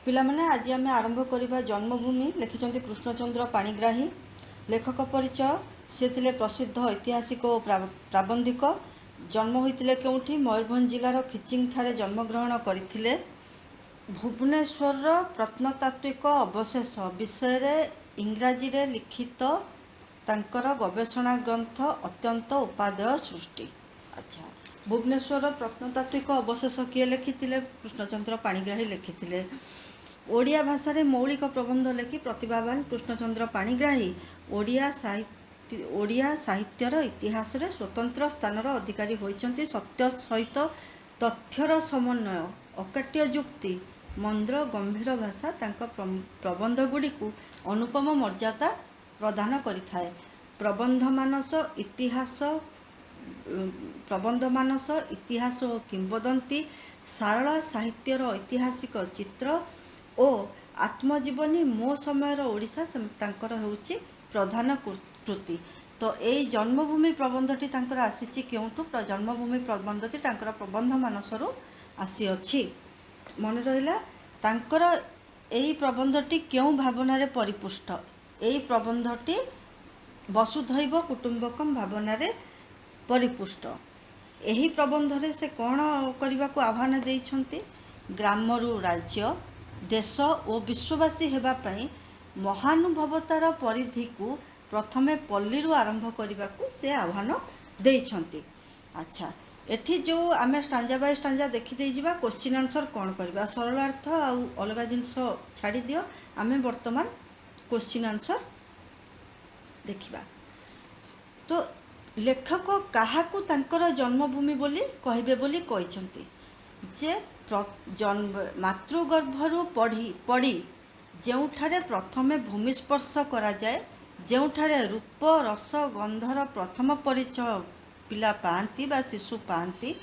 पिलामाने आज आम आरंभ करवा जन्मभूमि लिखिं कृष्णचंद्र पाणिग्राही। लेखक परिचय से थिले प्रसिद्ध ऐतिहासिक और प्राबंधिक। जन्म होते केउठी मयूरभंज जिलार खिचिंग ठारे जन्मग्रहण करथिले। भुवनेश्वर प्रत्नतात्विक अवशेष विषय इंग्राजी रे लिखित तांकर गवेषणा ग्रंथ अत्यंत उपादेय सृष्टि। अच्छा, भुवनेश्वर प्रत्नतात्विक अवशेष किए लिखिथिले? कृष्णचंद्र पाणिग्राही लिखिथिले। ओडिया भाषा रे मौलिक प्रबंध लिखि प्रतिभावान कृष्णचंद्र पाणिग्राही ओडिया साहित्यर इतिहास रे स्वतंत्र स्थानर अधिकारी होइचंती। सत्य सहित तथ्यर समन्वय, अकाट्य युक्ति, मंद्र गंभीर भाषा तांका प्रबंध गुड़ी को अनुपम मर्यादा प्रदान करिथाए। प्रबंधमानस इतिहास और किंवदंती, सारला साहित्यर ऐतिहासिक चित्र और आत्मजीवनी मो समयर ओडिशा तांकर होउची प्रधान कृति। तो यही जन्मभूमि प्रबंधटी तांकर आसीची केउठु? जन्मभूमि प्रबंधटी तांकर प्रबंध मानसरू आसी अछि। मन रहिला तांकर यही प्रबंधटी केउ भावना रे परिपुष्ट? यही प्रबंधटी वसुधैव कुटुंबकम भावना रे परिपुष्ट। यही प्रबंध रे से कौन करने को आह्वान देइछंती? ग्रामरू राज्य, देश और विश्ववासी हेबा पई महानुभवतार परिधि को प्रथमे पल्लीरू आरंभ करने को से आह्वान देइछंती। अच्छा, एठी जो आमे स्टांजा बाय स्टांजा देखि देइ जिबा। क्वेश्चन आंसर कौन करबा? सरलार्थ आउ अलगा जिनस छाड़ी दियो। आमे वर्तमान क्वेश्चन आंसर देखिबा। तो लेखक काहाकू तांकर जन्मभूमि बोली कहबे बोली कहिसंती जे मातृगर्भरू पढ़ी जेउठारे प्रथमे भूमिस्पर्श करा जाए, जेउठारे रूप रस गंधर प्रथम परिचय पिला पाती बा शिशु पाती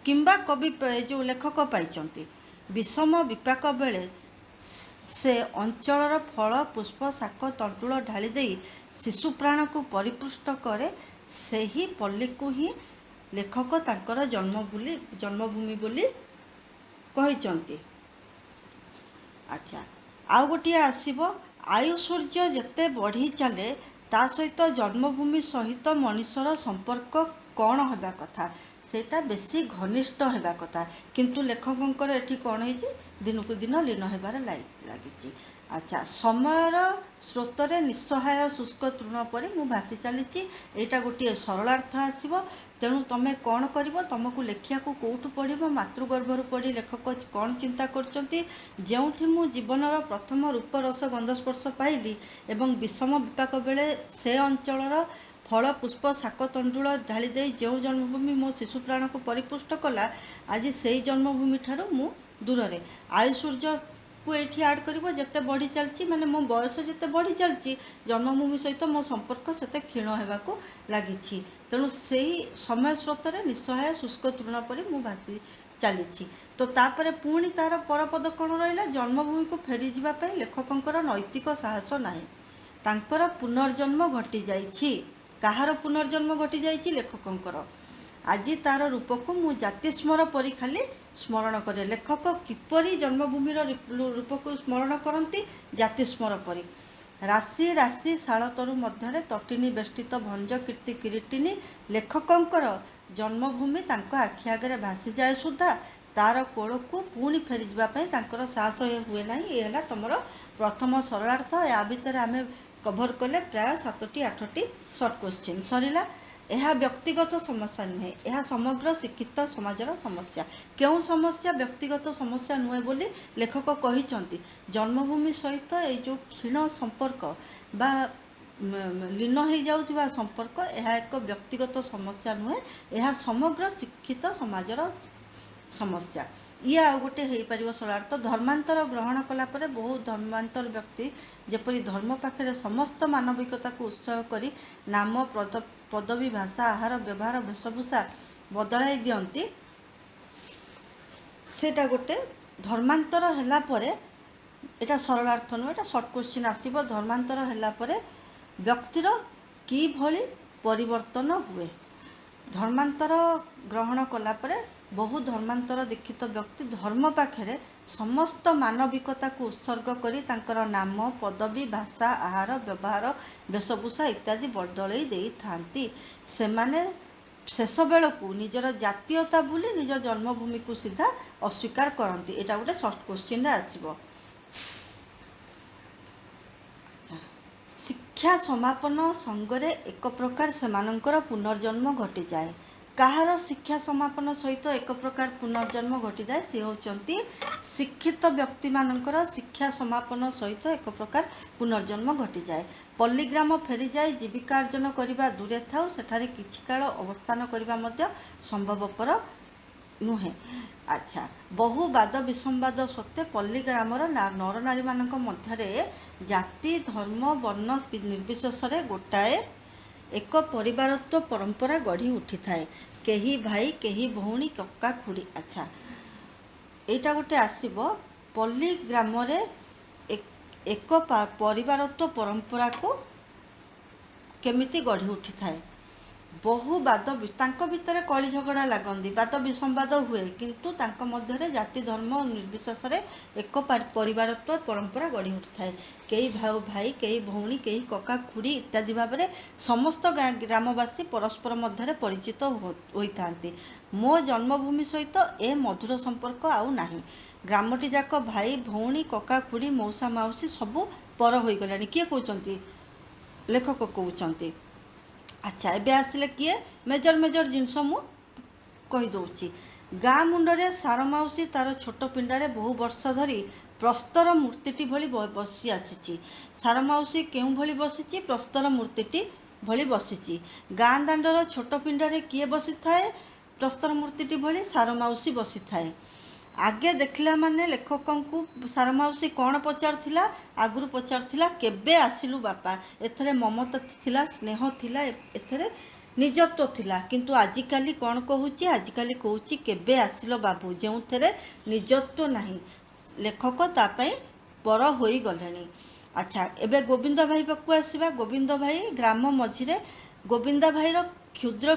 किंबा कवि जो लेखक पाइचंती, विषम विपाक बेले से अंचलर फल पुष्प शाक तंतुल ढाली देई शिशु प्राण को परिपुष्ट करे, सेही पल्ली को ही लेखक तांकर जन्मभूमि बोली कहिचंती। अच्छा, आउ गोटे आसीबो आयुसूर्य जेते बढ़ी चले ता सहित जन्मभूमि सहित मनुष्यर संपर्क कौन होगा कथा? सेटा बेसी घनिष्ठ होगा कथा, किंतु लेखकंकर एठी कौन है दिन को दिन लीन होबार लगी। अच्छा, समयर स्रोतरे निस्सहाय शुष्क तृण पर मु भासी चली। यहाँ गोटे सरलार्थ आसब। तेणु तुम कौन कर? तुमको लेखिया को कौटू पढ़? मातृगर्भर पढ़ी लेखक कौन चिंता करचंती? जेउठी मु जीवनर प्रथम रूप रस गंधस्पर्श पाइली एवं विषम विपाक बेले से अंचलर फल पुष्प शाक तंडुल ढाली दे जो जन्मभूमि मो शिशु प्राण को परिपुष्ट कला, आज से जन्मभूमि ठारू मु दूर रे। आयुसूर्य को ये आड कर जिते बढ़ी चलती माने मो बयस जिते बढ़ी चलती जन्मभूमि सहित मो संपर्क से क्षीण होगा लगी। तेणु से समय स्रोत में निस्सहाय शुष्क तृण पर मु भासी चली। तो तापर पुणी तार परपद कौन रहा? जन्मभूमि को फेरी जावाई लेखकंकर नैतिक साहस नाही। तांकर पुनर्जन्म घटी जाइछि। कहार पुनर्जन्म घटी जाइछि? लेखकंकर। आज तार रूप को मु जाति स्मर परी खाली स्मरण करे। लेखक किपरि जन्मभूमि रूप को स्मरण करती? जाति स्मर परी। राशि राशि शालतरु मध्य तटिनी बेष्टित भंज कीर्ति किरीटिनी लेखकंकर जन्मभूमि तांको आखि आगे भासी जाए सुधा तार कोल को पुणी फेरी जावाई तांकर साहस हुए ना। ये है तुमर प्रथम सरलार्थ। या भितर आम कभर कले प्राय 7टी 8टी सर्ट क्वेश्चन सरीला। यह व्यक्तिगत समस्या नुहे, यह समग्र शिक्षित समाजर समस्या। क्यों समस्या? व्यक्तिगत समस्या नुहे बोली लेखक कहिचंती। जन्मभूमि सहित ये जो क्षीण संपर्क बा लीन हो जाउथिबा संपर्क यह एक व्यक्तिगत समस्या नुहे, यह समग्र शिक्षित समाजर समस्या। ये आ गोटे हो पार सरलार्थ। धर्मांतर ग्रहण कलापर बहुत धर्मांतर व्यक्ति जेपरी धर्म पाखे समस्त मानविकता को उत्साह करी नाम पदवी भाषा आहार व्यवहार वेशभूषा बदलाई दियंती, सेटा गोटे धर्मांतर हैला परे। एटा सरलार्थ नुहे, एटा सर्ट क्वेश्चन आसीबो। धर्मांतर हैला परे व्यक्तिर कि भली परिवर्तन हुए? धर्मांतर ग्रहण कला परे बहु धर्मांतर दीक्षित व्यक्ति धर्म पाखे समस्त मानविकता को उत्सर्ग करी तांकर नाम पदवी भाषा आहार व्यवहार वेशभूषा इत्यादि बदलई दे थांती। सेमाने शेष बेलू निजर जातीयता भूली निज जन्मभूमि को सीधा अस्वीकार करती। एटा गोटे सर्ट क्वेश्चन आसब। शिक्षा समापन संगरे एक प्रकार सेमानंकर पुनर्जन्म घटी जाए। कहार शिक्षा समापन सहित एक प्रकार पुनर्जन्म घटी जाए सी होचंती शिक्षित व्यक्ति मानकर शिक्षा समापन सहित एक प्रकार पुनर्जन्म घटी जाए। पल्लीग्राम फेरी जाए जीविका अर्जन करने दूरे थाउ सेठारे किछि काल अवस्थान करने संभवपर नुहे। अच्छा, बहु वाद विसंवाद सत्वे पल्लीग्रामर नर नारी मानक मध्यरे जाति धर्म वर्ण निर्विशेष गोटाए एक परिवारत्व परंपरा गढ़ी उठी थाए। केही भाई केही भौणी कक्का खुड़ी। अच्छा, एटा गोटे आसीबो पल्ली ग्राम रे एक परिवारत्व परंपरा को केमिति गढ़ी उठी थाए। बहु वाद तांको भितर कली झगड़ा लगती वाद विसंवाद हुए किंतु तांको मध्यरे जाति धर्म निर्विशेष एक परिवारत्व परंपरा गढ़ी उठी थाए। कई भाई कई भौणी कई कका खुड़ी इत्यादि भाव में समस्त ग्रामवासी परस्पर मध्य परिचित होता। मो जन्मभूमि सहित ए मधुर संपर्क आउ नाही। ग्रामटी जाक भाई भौणी कका खुड़ी मौसा माउसी सबू पर हो गलानी। किए कहते लेखक कहते। अच्छा, एबे आसिले किए मेजर मेजर जिनस मु कहीदे। गाँ मुंडरे सार माउसी तार छोट पिंडारे बहु वर्ष धरी प्रस्तर मूर्तिटी भली बसी आसी। सार माउसी केउं भली बसी प्रस्तर मूर्तिटी भली बसी। गाँ दांडर छोट पिंडारे किए बसी थाए प्रस्तर मूर्तिटी भली सार माउसी बसी थाए। आगे देखला माने लेखक को सार माउसी कौन पचार आगुरी पचार केबे आसिलु बापा। एथरे ममता थिला स्नेह थिला एथरे निजत्व थिला किंतु आजिकाली कौन कहूची आजिकाली कहूची केबे आसिलो बाबू जो थे निजत्व नहीं। लेखक तापाई पर होई गलेनी। अच्छा, एबे गोविंद भाई पाखु आसीबा। गोविंद भाई ग्राम मझिरे गोविंदा भाईर क्षुद्र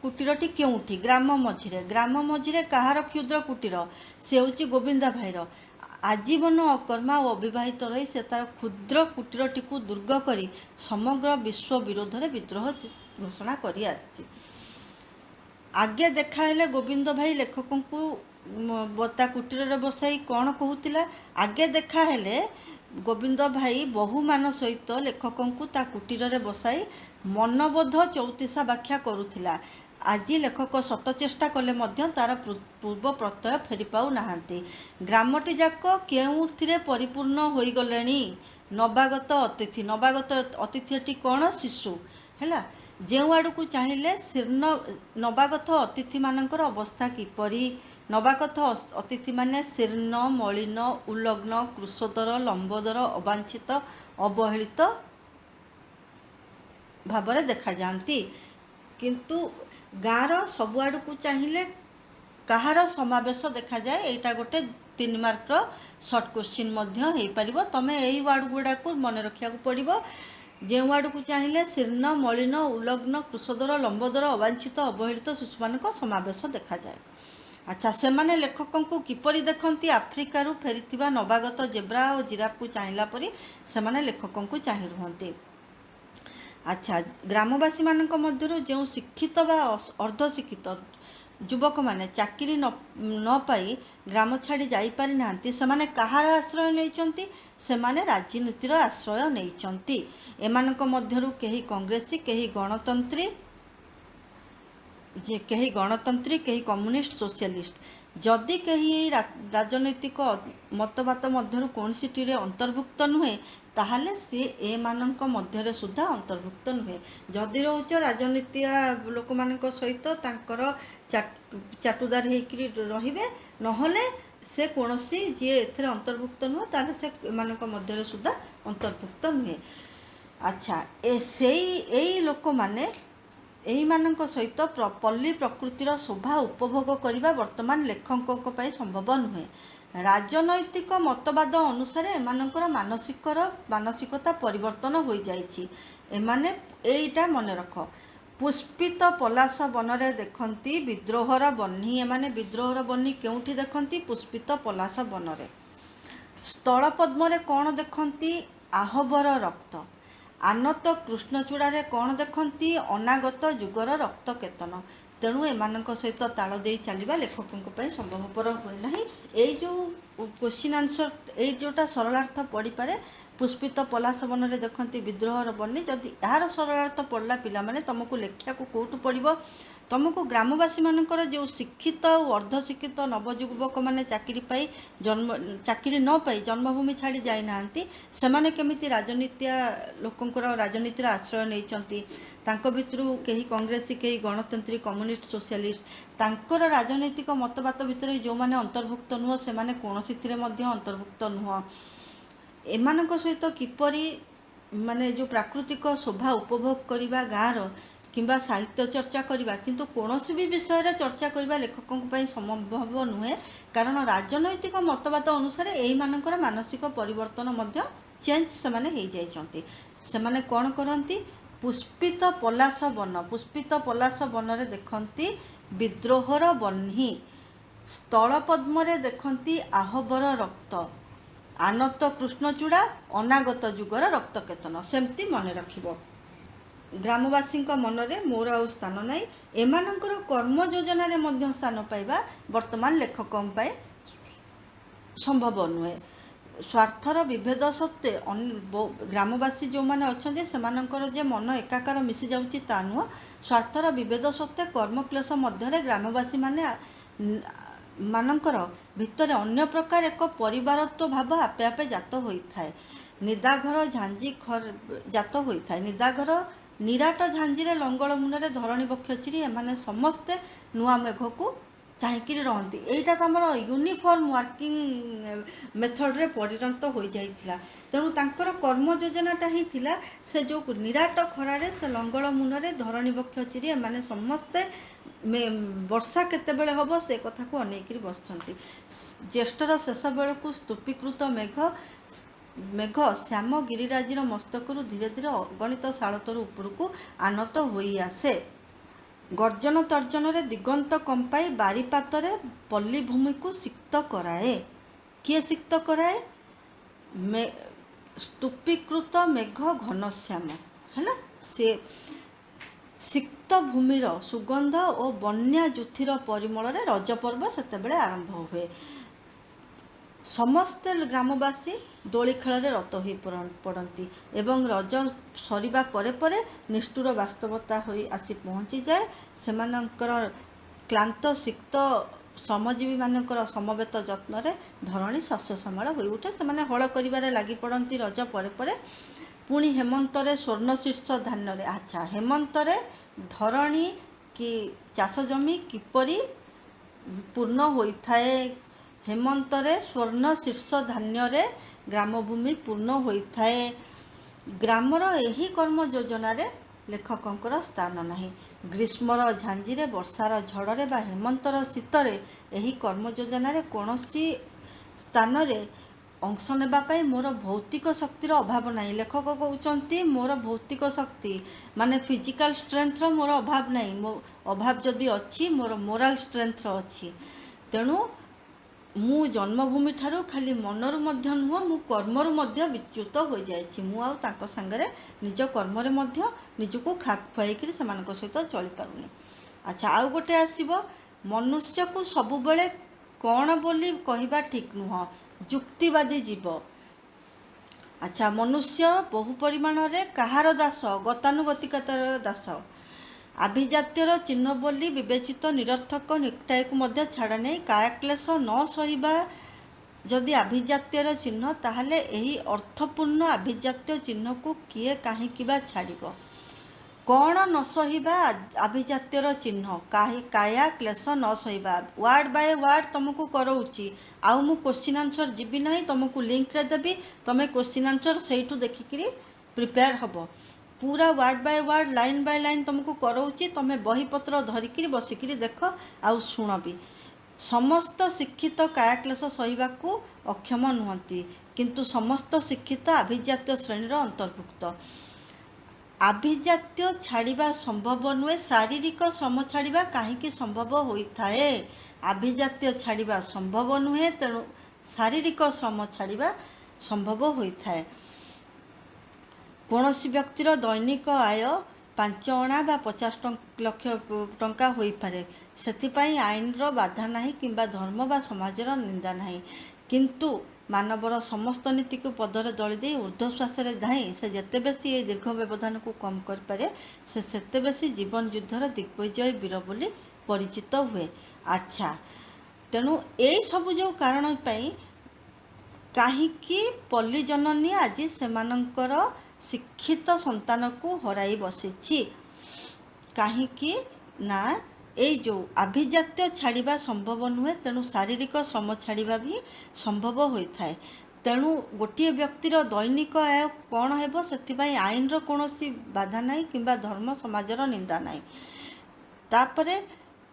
कुटीरटी केउठी ग्राम मझिरे कहार क्षुद्र कुटीर से होची गोविंदा भाईर। आजीवन अकर्मा और अविवाहित रही से तार क्षुद्र कुटीरटी को दुर्ग करी समग्र विश्व विरोध में विद्रोह घोषणा करी आसी। आगे देखाले गोविंद भाई लेखक को ता कुटीर बसाई कौन कहूला। आगे देखाले गोविंद भाई बहु मान सहित लेखक को ता कुटीर बसाई मनबोध चौतीसा व्याख्या करुथिला। आज लेखक शत चेष्टा कले मध्य तार पूर्व प्रत्यय फेरी पाऊ नाहांती। ग्रामटी जाक केउथिरे परिपूर्ण होई गलेनी। नवागत अतिथि नवागत अतिथिटी कौन शिशु हैला। जो आड़ को चाहिए शीर्ण नवागत अतिथि मानकर अवस्था किपरि। नवागत अतिथि माने शीर्ण मलिन उल्लग्न कृशोदर लंबोदर अवांछित अवहेलित भावरे देखा जाती। किंतु गाँर सबुआड़ को चाहिए कहार समावेश देखा जाए। यहाँ गोटे 3 मार्कर सर्ट क्वेश्चन हो पार। तुम यही वार्ड गुड़ा को मन रखा पड़ो। जो वार्ड को चाहिए शीर्ण मलिन उल्लग्न कृशोदर लंबोदर अवांछित अवहेलित शिशु मान समावेश देखा जाए। अच्छा, से माने लेखक को किपरि देखती आफ्रिकार फेरी नवागत जेब्रा और जिराफ को चाहिला परी से माने लेखक को चाह रुहती। अच्छा, ग्रामवासी मानक मध्यरु जो शिक्षित बा अर्धशिक्षित युवक माने चाकरी न पाई ग्राम छाड़ी जाई पारि नांती से कहार आश्रय नहीं से राजनीतिर आश्रय नहीं। एमानक मध्यरु केही कांग्रेसी केही गणतंत्री केही कम्युनिस्ट सोशलिस्ट। जदि कहीं राजनैतिक मतवाद मध्य कौन सी अंतर्भुक्त नुहे ताहले सी ए मानक मध्य सुधा अंतर्भुक्त नुहे। जदि रोच राजनीति लोक मान सहित तांकर चाटुदार होकर रहिबे नहले से कौन सी जी एथरे अंतर्भुक्त नुहे ताहले से मानक मध्य सुधा अंतर्भुक्त नुहे। अच्छा, ए लोक माने एही मानक सहित पल्ली प्रकृतिर शोभा उपभोग करने वर्तमान लेखकों पर संभव नुहे। राजनैतिक मतवाद अनुसार एमानकर मानसिकता परिवर्तन हो जाइछि। एमाने एटा मन रख पुष्पित पलाश बनरे देखती विद्रोहर बन्ही एमाने विद्रोहर बन्ही केउठी देखती पुष्पित पलाश बनरे स्थल पद्मरे कौन देखती आहबर रक्त आनत कृष्णचूड़ारे कौन देखती अनागत जुगर रक्त केतन तेणु एमानक सहित ताल दे चलवा लेखकों संभवपर हुए ना यही जो क्वेश्चन आंसर यही जोटा सरलार्थ पढ़ी पारे पुष्पित पलाश बनरे देखती विद्रोहर बन्ही जदि यार सरलार्थ पढ़ला पिला माने तुमको लेखा को कौटू पड़ो तुमको ग्रामवासी मानकर जो शिक्षित और अर्धशिक्षित नवयुवक मैंने चाकरी पाई जन्म चाकरी न पाई जन्मभूमि छाड़ी जाई नांती सेमाने केमिति राजनीतिया लोकंकर राजनीतिर आश्रय नहीं तांको भितरु केही कांग्रेसी केही गणतंत्री कम्युनिस्ट सोशलिस्ट तांकर राजनैतिक मतवाद भितर जो माने अंतर्भुक्त नुह से माने कोनोसी थिरे मध्य अंतर्भुक्त नुह एमानक सहित किपरि माने जो प्राकृतिक शोभा उपभोग करिबा गाँर किंबा साहित्य चर्चा करवा किंतु कौनसी भी विषय रे चर्चा करवा लेखकों संभव नुहे कारण राजनैतिक मतवाद अनुसार यही मानकर मानसिक परिवर्तन मध्य चेंज से माने हो जाइछंती से माने कौन करती पुष्पित पलाश बनरे देखती विद्रोहर बन्ही स्थल पद्मरे देखती आहबर रक्त आनत कृष्णचूड़ा अनागत जुगर रक्त केतन सेमती मन रखिबो ग्रामवासी मनरे मोर आ स्थान नाई एमानकर कर्म योजन मध्य स्थान पाइबा वर्तमान लेखकों संभव नुहे स्वार्थर विभेद सत्वे ग्रामवासी जो मैंने अच्छा से जे मन एकाकार मिसी जाऊँगी ता नुह स्वार्थर विभेद सत्वे कर्मक्लेश मध्य ग्रामवासी माने मानकर भितर अन्य प्रकार एक परिवारत्व भाव आपे आपे जात होता है निदाघर झांझी खर जात होता है निदाघर निराट झांझीरे लंगल मुନରେ धरणी बक्ष चिरी एमाने समस्ते नुआ मेघ को चाहकर रहती यहीटा तो आमर यूनिफॉर्म वर्किंग मेथड रे परिणत हो जाइथिला तेणु तांकर कर्म योजनाटा ही थिला से जो निराट खरारे से लंगल मुନରେ धरणी बक्ष चिरी एमाने समस्ते वर्षा केतेबेले हबो से कथा को अनेकरी बसचंती ज्येष्ठर शेष बेलू स्तूपीकृत मेघ श्याम गिरिराजीर मस्तकरू धीरे धीरे अगणित शालतर उपरकू आनत होई आसे गर्जन तर्जन रे दिगंत कंपाई बारीपातरे पल्ली भूमि को सिक्त कराए किए सिक्त कराए स्तूपीकृत मेघ घनश्याम है से सिक्त भूमिर सुगंध और बन्या जुथिर परिमल रे रज पर्व सेतेबेले आरंभ हुए समस्ते ग्रामवासी दोली खेल रत हो पड़ती एवं रज सरिबा परे परे निष्ठुर वास्तवता हो आसी पहुँची जाए सेमानंकर क्लांत सिक्त श्रमजीवी मानकर समवेत जत्न धरणी शस्य श्यामल हो उठे से हल कर लगी पड़ती रज परे परे पुणी हेमंतरे स्वर्ण शीर्ष धान्य अच्छा हेमंतरे धरणी कि चाष जमी किपरि पूर्ण होता है हेमंतरे स्वर्ण शीर्ष धान्य ग्रामभूमि पूर्ण होता है ग्रामर यही कर्म योजना लेखकों स्थान नहीं ग्रीष्मर झांझीरे वर्षार झड़े बा हेमंतर शीतरे यही कर्म योजना कौन स्थान अंश नेबाई मोर भौतिक शक्तिर अभाव नहीं लेखक कहते मोर भौतिक शक्ति माने फिजिकल स्ट्रेंथर मोर अभाव नहीं मो अभाव जदि अच्छी मोर मोराल स्ट्रेंथर अच्छी तेणु मु जन्मभूमि ठारू खाली मनरु मध्य नुह मु कर्मरु मध्य विच्युत हो जाइछि मु आउ तांको संगरे निज कर्मरे मध्य निजको खाप खुआइकरी सेमानक सहित चली पारुनी अच्छा आउ गोटे आसीबो मनुष्य को सबुबेले कौन बोली कहवा ठीक नुह जुक्तिवादी जीव अच्छा मनुष्य बहु परिमाण रे कहार दास गतानुगतिकतार दास आभिजात्यर चिन्ह बोली विवेचित निरर्थक निकटाई को मध्य छाड़ा नहीं कायाक्लेश न सहिबा जदि आभिजात्यर चिन्ह ताहले एही अर्थपूर्ण आभिजात्य चिन्ह को किए कहीं छाड़िब कौन न सहिबा आभिजात्यर चिन्ह काया क्लेश न सहिबा वार्ड बाय वार्ड तुमको कराऊँगी आउ मु क्वेश्चन आंसर जीवी ना तुमको लिंक रे देवी तुम क्वेश्चन आंसर से देखिकी प्रिपेयर हम पूरा word by word line by line तुमको कराऊँगी तुम बहीपत्र धरिकी बसिकी देख आउ शुण भी समस्त शिक्षित कायाक्लेश सहिबाकू अक्षम नुहति किंतु समस्त शिक्षित आभिजात्य श्रेणीर अंतर्भुक्त ଆଭିଜାତ୍ୟ ଛାଡ଼ିବା ସମ୍ଭବ ନୁହେଁ। ଶାରୀରିକ ଶ୍ରମ ଛାଡ଼ିବା କାହିଁକି ସମ୍ଭବ ହୋଇଥାଏ? ଆଭିଜାତ୍ୟ ଛାଡ଼ିବା ସମ୍ଭବ ନୁହେଁ, ତେଣୁ ଶାରୀରିକ ଶ୍ରମ ଛାଡ଼ିବା ସମ୍ଭବ ହୋଇଥାଏ। କୌଣସି ବ୍ୟକ୍ତିର ଦୈନିକ ଆୟ 5 ଅଣା ବା 50 ଲକ୍ଷ ଟଙ୍କା ହୋଇପାରେ। ସେଥିପାଇଁ ଆଇନର ବାଧା ନାହିଁ କିମ୍ବା ଧର୍ମ ବା ସମାଜର ନିନ୍ଦା ନାହିଁ। କିନ୍ତୁ ମାନବର ସମସ୍ତ ନୀତିକୁ ପଦରେ ଦଳିଦେଇ ଊର୍ଦ୍ଧ୍ୱଶ୍ୱାସରେ ଧାଇଁ ସେ ଯେତେ ବେଶୀ ଏହି ଦୀର୍ଘ ବ୍ୟବଧାନକୁ କମ୍ କରିପାରେ, ସେ ସେତେ ବେଶୀ ଜୀବନ ଯୁଦ୍ଧର ଦିଗ୍ବିଜୟୀ ବୀର ବୋଲି ପରିଚିତ ହୁଏ। ଆଚ୍ଛା, ତେଣୁ ଏଇସବୁ ଯେଉଁ କାରଣ ପାଇଁ କାହିଁକି ପଲ୍ଲୀ ଜନନୀ ଆଜି ସେମାନଙ୍କର ଶିକ୍ଷିତ ସନ୍ତାନକୁ ହରାଇ ବସିଛି? କାହିଁକି ନା ଏଇ ଯେଉଁ ଆଭିଜାତ୍ୟ ଛାଡ଼ିବା ସମ୍ଭବ ନୁହେଁ, ତେଣୁ ଶାରୀରିକ ଶ୍ରମ ଛାଡ଼ିବା ବି ସମ୍ଭବ ହୋଇଥାଏ। ତେଣୁ ଗୋଟିଏ ବ୍ୟକ୍ତିର ଦୈନିକ ଆୟ କ'ଣ ହେବ, ସେଥିପାଇଁ ଆଇନର କୌଣସି ବାଧା ନାହିଁ କିମ୍ବା ଧର୍ମ ସମାଜର ନିନ୍ଦା ନାହିଁ। ତାପରେ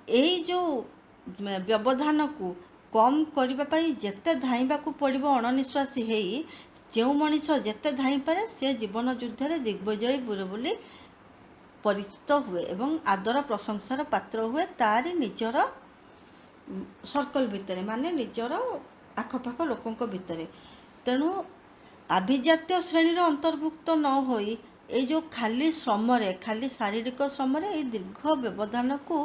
ଏଇ ଯେଉଁ ବ୍ୟବଧାନକୁ କମ୍ କରିବା ପାଇଁ ଯେତେ ଧାଇଁବାକୁ ପଡ଼ିବ ଅଣନିଶ୍ୱାସୀ ହେଇ, ଯେଉଁ ମଣିଷ ଯେତେ ଧାଇଁପାରେ ସେ ଜୀବନ ଯୁଦ୍ଧରେ ଦିଗ୍ବିଜୟୀ ବୀର ବୋଲି ପରିଚିତ ହୁଏ ଏବଂ ଆଦର ପ୍ରଶଂସାର ପାତ୍ର ହୁଏ ତାରି ନିଜର ସର୍କଲ୍ ଭିତରେ, ମାନେ ନିଜର ଆଖପାଖ ଲୋକଙ୍କ ଭିତରେ। ତେଣୁ ଆଭିଜାତ୍ୟ ଶ୍ରେଣୀର ଅନ୍ତର୍ଭୁକ୍ତ ନ ହୋଇ ଏଇ ଯେଉଁ ଖାଲି ଶ୍ରମରେ, ଖାଲି ଶାରୀରିକ ଶ୍ରମରେ ଏଇ ଦୀର୍ଘ ବ୍ୟବଧାନକୁ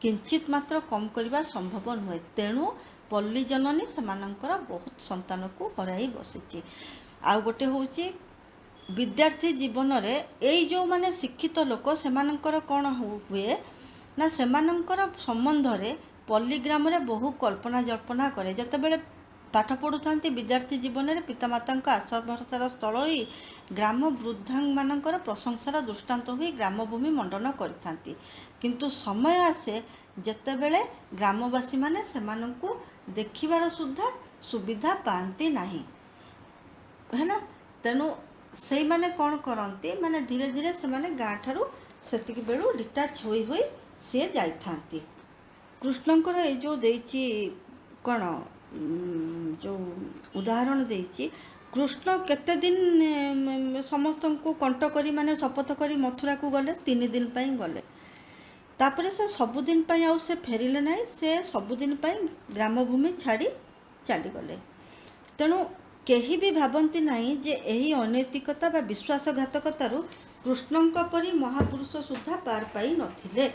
କିଞ୍ଚିତ ମାତ୍ର କମ୍ କରିବା ସମ୍ଭବ ନୁହେଁ। ତେଣୁ ପଲ୍ଲୀ ଜନନୀ ସେମାନଙ୍କର ବହୁତ ସନ୍ତାନକୁ ହରାଇ ବସିଛି। ଆଉ ଗୋଟେ ହେଉଛି ବିଦ୍ୟାର୍ଥୀ ଜୀବନରେ ଏଇ ଯେଉଁମାନେ ଶିକ୍ଷିତ ଲୋକ ସେମାନଙ୍କର କ'ଣ ହୁଏ ନା, ସେମାନଙ୍କର ସମ୍ବନ୍ଧରେ ପଲ୍ଲୀ ଗ୍ରାମରେ ବହୁ କଳ୍ପନା ଜଳ୍ପନା କରେ। ଯେତେବେଳେ ପାଠ ପଢ଼ୁଥାନ୍ତି ବିଦ୍ୟାର୍ଥୀ ଜୀବନରେ ପିତାମାତାଙ୍କ ଆଶା ଭରସାର ସ୍ଥଳ ହୋଇ ଗ୍ରାମ ବୃଦ୍ଧାମାନଙ୍କର ପ୍ରଶଂସାର ଦୃଷ୍ଟାନ୍ତ ହୋଇ ଗ୍ରାମଭୂମି ମଣ୍ଡନ କରିଥାନ୍ତି। କିନ୍ତୁ ସମୟ ଆସେ ଯେତେବେଳେ ଗ୍ରାମବାସୀମାନେ ସେମାନଙ୍କୁ ଦେଖିବାର ସୁଦ୍ଧା ସୁବିଧା ପାଆନ୍ତି ନାହିଁ, ହେଲା। ତେଣୁ ସେଇମାନେ କ'ଣ କରନ୍ତି, ମାନେ ଧୀରେ ଧୀରେ ସେମାନେ ଗାଁ ଠାରୁ ସେତିକି ବେଳୁ ଡିଟାଚ୍ ହୋଇ ହୋଇ ସିଏ ଯାଇଥାନ୍ତି। କୃଷ୍ଣଙ୍କର ଏଇ ଯେଉଁ ଦେଇଛି କ'ଣ ଯେଉଁ ଉଦାହରଣ ଦେଇଛି, କୃଷ୍ଣ କେତେ ଦିନ ସମସ୍ତଙ୍କୁ କଣ୍ଟ କରି ମାନେ ଶପଥ କରି ମଥୁରାକୁ ଗଲେ? 3 ଦିନ ପାଇଁ ଗଲେ। ତାପରେ ସେ ସବୁଦିନ ପାଇଁ ଆଉ ସେ ଫେରିଲେ ନାହିଁ, ସେ ସବୁଦିନ ପାଇଁ ଗ୍ରାମଭୂମି ଛାଡ଼ି ଚାଲିଗଲେ। ତେଣୁ କେହି ବି ଭାବନ୍ତି ନାହିଁ ଯେ ଏହି ଅନୈତିକତା ବା ବିଶ୍ୱାସଘାତକତାରୁ କୃଷ୍ଣଙ୍କ ପରି ମହାପୁରୁଷ ସୁଦ୍ଧା ପାର ପାଇ ନଥିଲେ।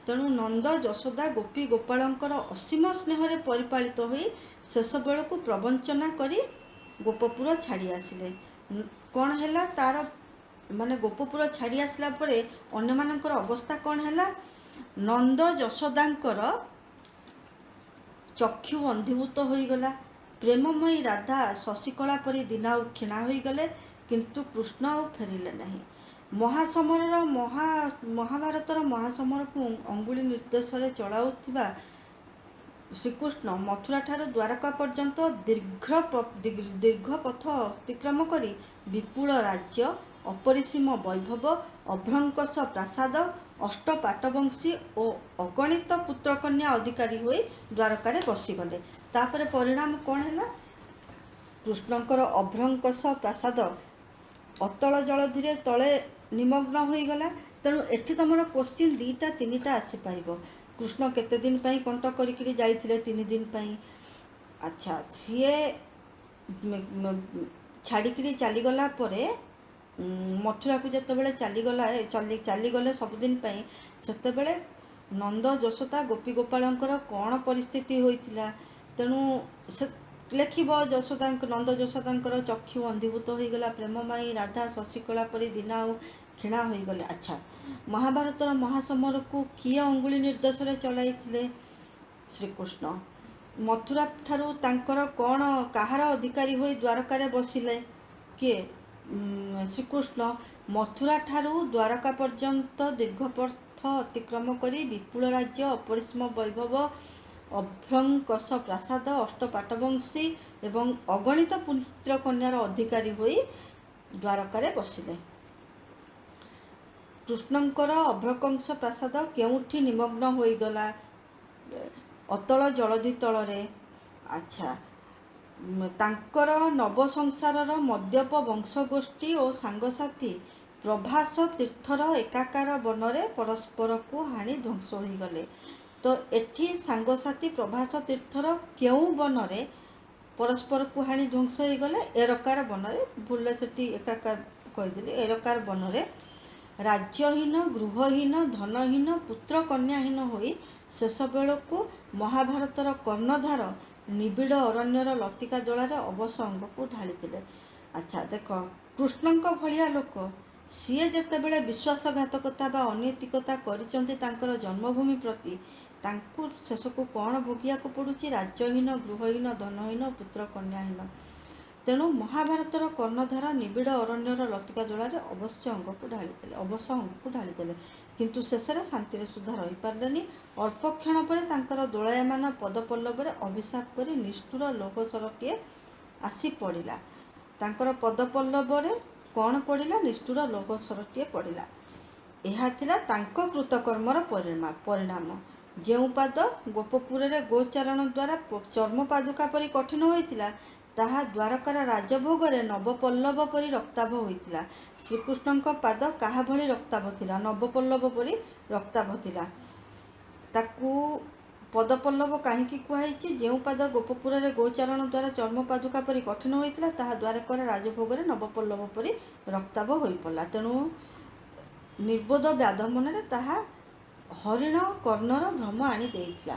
ତେଣୁ ନନ୍ଦ ଯଶୋଦା ଗୋପୀ ଗୋପାଳଙ୍କର ଅସୀମ ସ୍ନେହରେ ପରିପାଳିତ ହୋଇ ଶେଷ ବେଳକୁ ପ୍ରବଞ୍ଚନା କରି ଗୋପପୁର ଛାଡ଼ି ଆସିଲେ। କ'ଣ ହେଲା ତାର, ମାନେ ଗୋପପୁର ଛାଡ଼ି ଆସିଲା ପରେ ଅନ୍ୟମାନଙ୍କର ଅବସ୍ଥା କ'ଣ ହେଲା? ନନ୍ଦ ଯଶୋଦାଙ୍କର ଚକ୍ଷୁ ଅନ୍ଧୀଭୂତ ହୋଇଗଲା। ପ୍ରେମମୟୀ ରାଧା ଶଶିକଳା ପରି ଦିନ ଆଉ କ୍ଷୀଣା ହୋଇଗଲେ, କିନ୍ତୁ କୃଷ୍ଣ ଆଉ ଫେରିଲେ ନାହିଁ। ମହାଭାରତର ମହାସମରକୁ ଅଙ୍ଗୁଳି ନିର୍ଦ୍ଦେଶରେ ଚଳାଉଥିବା ଶ୍ରୀକୃଷ୍ଣ ମଥୁରାଠାରୁ ଦ୍ୱାରକା ପର୍ଯ୍ୟନ୍ତ ଦୀର୍ଘ ପଥ ଅତିକ୍ରମ କରି ବିପୁଳ ରାଜ୍ୟ, ଅପରିସୀମ ବୈଭବ, ଅଭ୍ରଙ୍କଶ ପ୍ରାସାଦ, ଅଷ୍ଟପାଟବଂଶୀ ଓ ଅଗଣିତ ପୁତ୍ରକନ୍ୟା ଅଧିକାରୀ ହୋଇ ଦ୍ୱାରକାରେ ବସିଗଲେ। ତାପରେ ପରିଣାମ କ'ଣ ହେଲା? କୃଷ୍ଣଙ୍କର ଅଭ୍ରଙ୍କଶ ପ୍ରାସାଦ ଅତଳ ଜଳଧିରେ ତଳେ ନିମଗ୍ନ ହୋଇଗଲା। ତେଣୁ ଏଠି ତମର କୋଶ୍ଚିନ୍ 2ଟା 3ଟା ଆସିପାରିବ। କୃଷ୍ଣ କେତେ ଦିନ ପାଇଁ କଣ୍ଟ କରିକିରି ଯାଇଥିଲେ? 3 ଦିନ ପାଇଁ। ଆଚ୍ଛା, ସିଏ ଛାଡ଼ିକିରି ଚାଲିଗଲା ପରେ ମଥୁରାକୁ ଯେତେବେଳେ ଚାଲିଗଲେ ସବୁଦିନ ପାଇଁ, ସେତେବେଳେ ନନ୍ଦ ଯଶୋଦା ଗୋପୀ ଗୋପାଳଙ୍କର କ'ଣ ପରିସ୍ଥିତି ହୋଇଥିଲା? ତେଣୁ ସେ ଲେଖିବ ନନ୍ଦ ଯଶୋଦାଙ୍କର ଚକ୍ଷୁ ଅନ୍ଧୀଭୂତ ହୋଇଗଲା, ପ୍ରେମମୟୀ ରାଧା ଶଶିକଳା ପରି ଦିନ ଆଉ କ୍ଷୀଣା ହୋଇଗଲେ। ଆଚ୍ଛା, ମହାଭାରତର ମହାସମରକୁ କିଏ ଅଙ୍ଗୁଳି ନିର୍ଦ୍ଦେଶରେ ଚଳାଇଥିଲେ? ଶ୍ରୀକୃଷ୍ଣ। ମଥୁରା ଠାରୁ ତାଙ୍କର କ'ଣ କାହାର ଅଧିକାରୀ ହୋଇ ଦ୍ୱାରକାରେ ବସିଲେ? କିଏ? ଶ୍ରୀକୃଷ୍ଣ। ମଥୁରା ଠାରୁ ଦ୍ୱାରକା ପର୍ଯ୍ୟନ୍ତ ଦୀର୍ଘ ପଥ ଅତିକ୍ରମ କରି ବିପୁଳ ରାଜ୍ୟ, ଅପରିସୀମ ବୈଭବ, ଅଭ୍ରଙ୍କଶ ପ୍ରାସାଦ, ଅଷ୍ଟପାଟବଂଶୀ ଏବଂ ଅଗଣିତ ପୁତ୍ରକନ୍ୟାର ଅଧିକାରୀ ହୋଇ ଦ୍ୱାରକାରେ ବସିଲେ। କୃଷ୍ଣଙ୍କର ଅଭ୍ରଙ୍କଶ ପ୍ରାସାଦ କେଉଁଠି ନିମଗ୍ନ ହୋଇଗଲା? ଅତଳ ଜଳଧି ତଳରେ। ଆଚ୍ଛା, ତାଙ୍କର ନବସଂସାରର ମଦ୍ୟପ ବଂଶଗୋଷ୍ଠୀ ଓ ସାଙ୍ଗସାଥୀ प्रभास तीर्थर एकाकार बनरे परस्पर को हाणी ध्वंस हो गले। तो एठी सांगसाथी प्रभास तीर्थर केउ बनरे परस्पर को हाणी ध्वंस हो गले? एरकार बनरे, भूल से एकाकार कहीदेली, एरकार बनरे राज्यहीन गृहहीन धनहीन पुत्र कन्याहीन होई शेष बेलू महाभारतर कर्णधार निबिड़ अरण्यर लतिका जलार अवश अंग को ढाली। अच्छा देख, कृष्णଙ୍କ भलिया लोक सीए जेतेबेले विश्वासघातकता बा अनैतिकता करिसंती तांकर जन्मभूमि प्रति, तांकु शेषकु कौन भोगिया को पड़ुछि? राज्यहीन गृहहीन धनहीन पुत्र कन्याहीन। तेणु महाभारतर कर्णधार निबिड़ अरण्यर लतिका जलार अवश्य अंग को ढाली अवश्य अंग को ढाली किंतु शेष शांति सुधा रही पार्लेनी। अल्प क्षण पर तांकर दोलायमान पदपल्लव अभिशाप कर निष्ठुर लोहसरटीए आसी पड़ा। तांकर पदपल्लव कौन पड़ा? निष्ठुर लोहसरटीए पड़ा। यह थिला तांको कृतकर्मर परिणाम। जो पाद गोपपुर गोचारण द्वारा चर्म पादुका परी कठिन होइतिला, ताहा द्वारकार राजभोगरे नवपल्लव परी रक्ताभ होइतिला। श्रीकृष्ण पाद काहा भली रक्ताभ थिला? नवपल्लव परी रक्ताभ थिला। ताकू पदपल्लव कहीं कहुई? जो पाद गोपपुर गोचारण द्वारा चर्म पादुका परी कठिन होइतिला, ताहा द्वारकार राजभोगरे नवपल्लव परी रक्ताभ होई पड़ला। तेणु निर्बोध व्याध मनरे ताहा हरिण कर्णर भ्रम आनी देइतिला।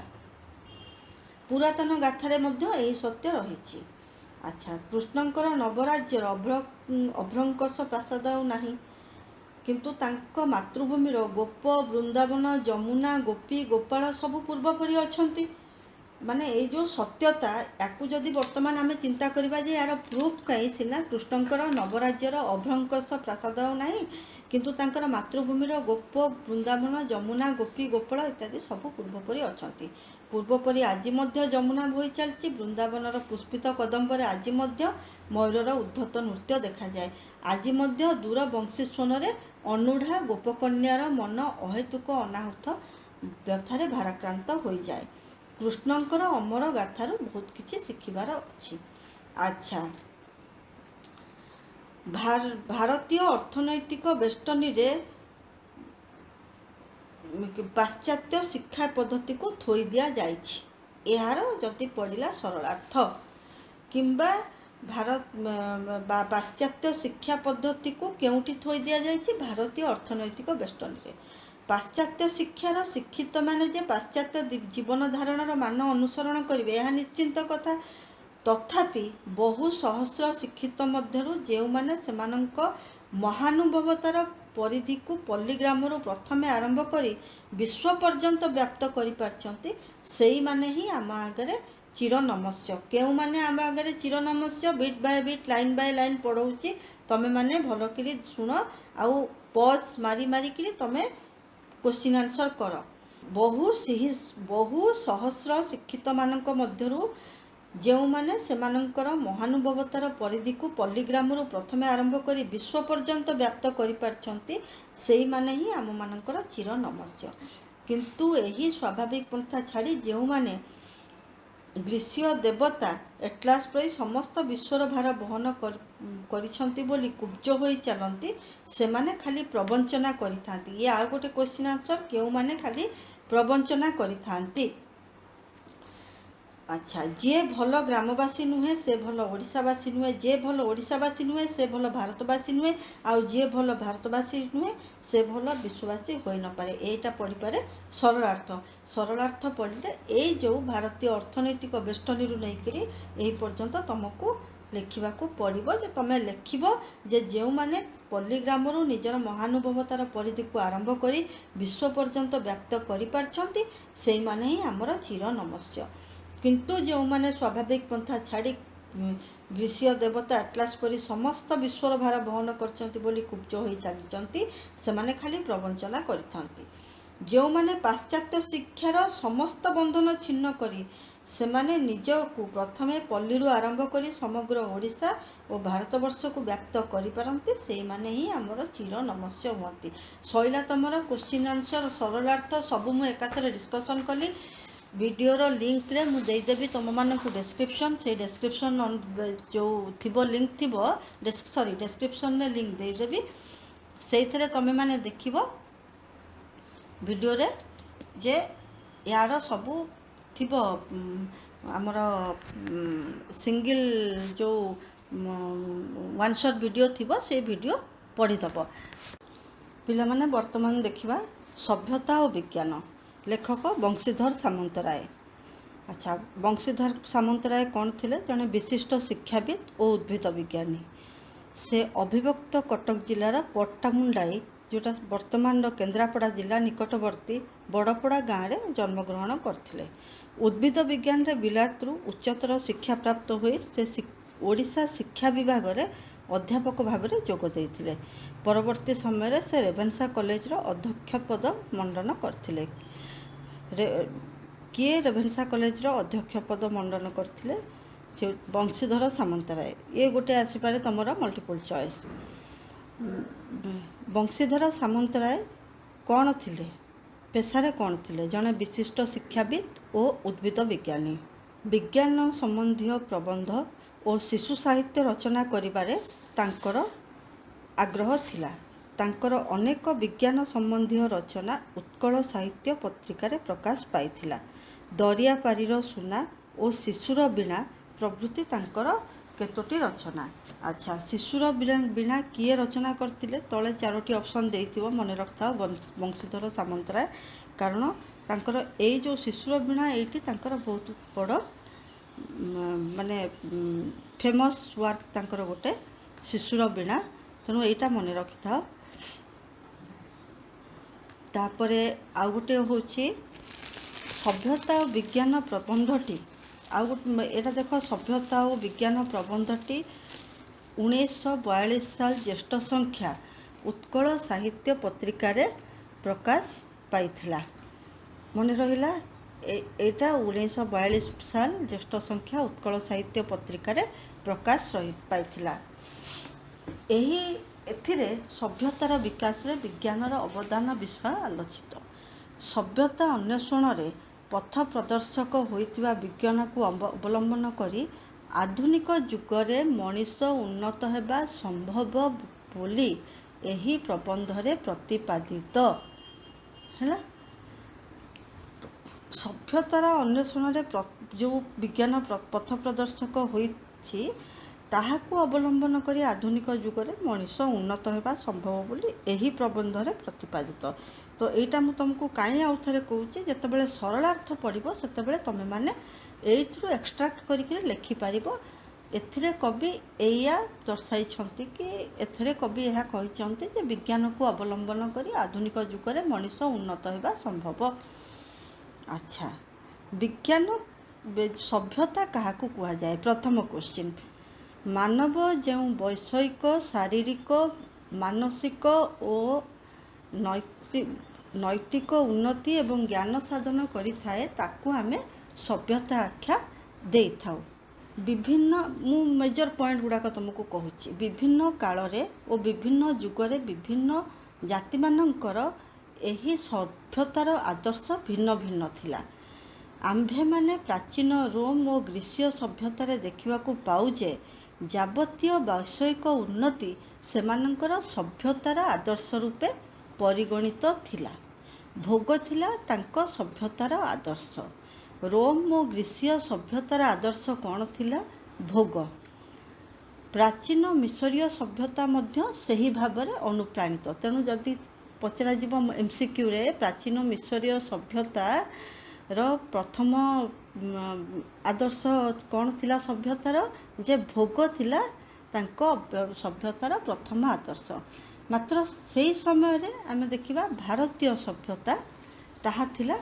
पुरातन गाथारे मध्य एही सत्य रही। अच्छा, कृष्णंकर नवराज्यर अभ्रंकश प्रासाद नाही, किंतु तांको मातृभूमिर गोप वृंदावन जमुना गोपी गोपाल सबू पूर्वपरी अछंती। माने ये जो सत्यता याकू जदि वर्तमान आम चिंता करबा जे यार प्रूफ कहीं सिना कृष्णंकर नवराज्यर अभ्रंकश प्रासाद नाही, किंतु तांकर मातृभूमिर गोप वृंदावन जमुना गोपी गोपाल इत्यादि सबू पूर्वपरी अछंती। पूर्वपरी आज मध्य जमुना बोही चलती। वृंदावनर पुष्पित कदम्बर आज मध्य मयूरर उद्धत नृत्य देखा जाए। आज मध्य दूर बंशीस्वनरे अनुढ़ा गोपकन्यार मन अहेतुक अनाहुत व्यथारे भाराक्रांत हो जाए। कृष्णंकर अमर गाथार बहुत किछि शिखिबार अछि। अच्छा, भारतीय अर्थनैतिक बेष्टनी रे पाश्चात्य शिक्षा पद्धति को थोई दिया जाइछि। यार जदि पड़िला सरलार्थ किंबा भारत पाश्चात्य शिक्षा पद्धति को केउठी थोई दिया जाइछि? भारतीय अर्थनैतिक बेष्टनी रे। पाश्चात्य शिक्षार शिक्षित माने जे पाश्चात्य जीवन धारणर मान अनुसरण करिवे यह निश्चिंत कथा। तथापि बहु सहस्र शिक्षित मध्यरु जेउ माने सेमानंक महानुभवतार परिधि को पल्लीग्रामरू प्रथमे आरंभ करी विश्व पर्यंत व्याप्त करि पारछंती, सेई माने ही आम आगरे चिर नमस्य। केउ माने आम आगरे चिर नमस्य? Bit by bit line by line पढ़ौची, तमे माने भल करी सुन आउ पॉज मारी मारी करी तमे क्वेश्चन आंसर कर। बहु सहस्र शिक्षित मानक मध्यरु जो माने सेमानंकर महानुभवतार परिधि को पल्लीग्रामरू प्रथमे आरंभ करी विश्व पर्यंत व्याप्त करि पारछंती, सेई माने ही आम मानकर चिर नमस्य। किंतु एही स्वाभाविक पंथा छाड़ी जो माने ग्रीसीय देवता एटलास पई समस्त विश्वर भार बहन करिछंती बोली कुब्ज होई चलंती, सेमाने खाली प्रवंचना करिथांती। ये आ गोटे क्वेश्चन आंसर, केउ माने खाली प्रवंचना करिथांती। अच्छा, जे भल ग्रामवासी नुहे से भल ओडिशावासी नुहे, जे भल ओडिशावासी नुहे से भल भारतवासी नुहे, आउ जे भल भारतवासी नुहे से भल विश्ववासी होई न पारे। एटा पढ़ी पारे सरलार्थ। सरलार्थ पढ़ले ए जो भारतीय अर्थनैतिक बेष्टनी रु नैकरी एही पर्यंत तुमको लिखा पड़ो जे तुम लिख जे जो माने पल्लीग्रामरू निजर महानुभवतार परिधि को आरंभ करी विश्व पर्यंत व्याप्त करि पारछंती, सेई माने ही आमर चिर नमस्य। किंतु जो माने स्वाभाविक पंथा छाड़ी ग्रीसीय देवता एटलास परी समस्त विश्वर भार बहन करछंती बोली कुब्ज होई चलिचंती, सेमाने खाली प्रवंचना करिथंती। जो माने पाश्चात्य शिक्षार समस्त बंधन छिन्न करी सेमाने निजकु प्रथमे पल्लीरू आरंभ करी समग्र ओडिशा और भारतवर्ष को व्याप्त करि पारंती, सेई माने ही आमर चिर नमस्य हुअंती। सइला तमर क्वेश्चन आंसर सरलार्थ सबु मु एकाथरे डिस्कशन कली। वीडियोर लिंक रे मु देदेवी तुम मानक डिस्क्रिप्शन, से डिस्क्रिप्शन जो थिबो लिंक थिबो सॉरी डिस्क्रिप्शन में लिंक देदेवी। ସେଇଥିରେ ତମେ ମାନେ ଦେଖିବ ଭିଡ଼ିଓରେ ଯେ यार सबू थी आमर सिंगल जो वन शॉट वीडियो थी से वीडियो पढ़ीदब पिला माने वर्तमान देखा सभ्यता और विज्ञान लेखक बंशीधर सामंतराय। अच्छा, बंशीधर सामंतराय कौन थे? जड़े विशिष्ट शिक्षाविद और उद्भिद विज्ञानी। से अविभक्त कटक जिलार पट्टामुंडाई जोटा वर्तमान केन्द्रापड़ा जिला निकटवर्ती बड़पड़ा गाँव में जन्मग्रहण करते। उद्भिद विज्ञान रे बिलातरू उच्चतर शिक्षा प्राप्त हुए से ओडिशा शिक्षा विभाग रे अध्यापक भाव में जोग देते। परवर्ती समय से रेभेन्सा कॉलेज रो अध्यक्ष पद मंडन करथिले। किए रेभेन्सा कॉलेज रो अध्यक्ष पद मंडन करथिले? से बंशीधर सामंतराय। ये गोटे आसीपे तुम मल्टीपल चॉइस। बंशीधर सामंतराय कौन थिले? पेशारे कौन थिले? जड़े विशिष्ट शिक्षाविद और उद्भिद विज्ञानी। विज्ञान संबंधी प्रबंध और शिशु साहित्य रचना करिबारे तांकर आग्रह थिला। तांकर अनेक विज्ञान संबंधी रचना उत्कल साहित्य पत्रिकार प्रकाश पाइथिला। दरिया पारीर सुना और शिशुर बीणा प्रभृति तांकर केतोटी रचना। अच्छा, शिशुर बीणा किए रचना करथिले? तले 4टी ऑप्शन देइथिबो, मन रखता बंशीधर सामंतराय। कारण तांकर ए जो शिशुर बीणा एटी तांकर बहुत बड़ माने फेमस वर्क तांकर गोटे शिशुर बीणा। तेणु एटा मन रखि था। तापरे आउ गोटे होची सभ्यता और विज्ञान प्रबंधटी। आउ गोटे एटा देख, सभ्यता और विज्ञान प्रबंधटी 1942 साल ज्येष्ठ संख्या उत्कल साहित्य पत्रिकार प्रकाश पाइथिला। मन रहिला एटा 1942 साल ज्येष्ठ संख्या उत्कल साहित्य पत्रिकार प्रकाश पाइथिला। एही एथिरे सभ्यतार विकास रे विज्ञानर अवदान विषय आलोचित। सभ्यता अन्वेषण रे पथ प्रदर्शक होइतिबा विज्ञान को अवलंबन करी आधुनिक जुगरे मनीष उन्नत हेबा संभव बोली एही प्रबंधरे प्रतिपादित हैला। सभ्यतार अन्वेषण रे जो विज्ञान पथ प्रदर्शक होइछि ताहाकु अवलंबन करी आधुनिक जुगरे मनीष उन्नत हेबा संभव बोली एही प्रबंधरे प्रतिपादित। तो एटा मु तुमको काई आउ थरे कहूची, जेतेबेले सरलार्थ पढ़िबो सेतेबेले तमे माने एइथ्रु एक्सट्रैक्ट करिके लिखि पारिबो। एथिरे कवि एया दर्शाइछंती कि एथिरे कवि एहा कहिछंती जे विज्ञान को अवलंबन करी आधुनिक जुगरे मनीष उन्नत हेबा संभव। अच्छा, विज्ञान सभ्यता काहाकु कुहा जाए? प्रथम क्वेश्चन, मानव जो वैषयिक शारीरिक मानसिक और नैतिक उन्नति एवं ज्ञान साधन करिथाए ताकू आमे सभ्यता आख्या दे थाउ। विभिन्न मु मेजर पॉइंट गुड़ाक तुमको कहूँ। विभिन्न कालरे और विभिन्न जुगरे विभिन्न जाति मानकर एही सभ्यतार आदर्श भिन्न भिन्न थिला। आम्भे माने प्राचीन रोम और ग्रीसीय सभ्यतार देखा पाऊ जे जावतीय वैषयिक उन्नति सेमानंकर सभ्यतार आदर्श रूपे परिगणित थिला। भोग थिला तांको सभ्यतार आदर्श। रोम और ग्रीसीय सभ्यतार आदर्श कौन थिला? भोग। प्राचीन मिसरीय सभ्यता मध्य सही भाव में अनुप्राणित। तेणु जदि पचरा जीव एमसीक्यू रे प्राचीन मिसरीय सभ्यतार प्रथम आदर्श कौन थिला? सभ्यतार जे भोग थिला तांको सभ्यतार प्रथम आदर्श। मात्र से समय रे आमे देखिबा भारतीय सभ्यता ताहा थिला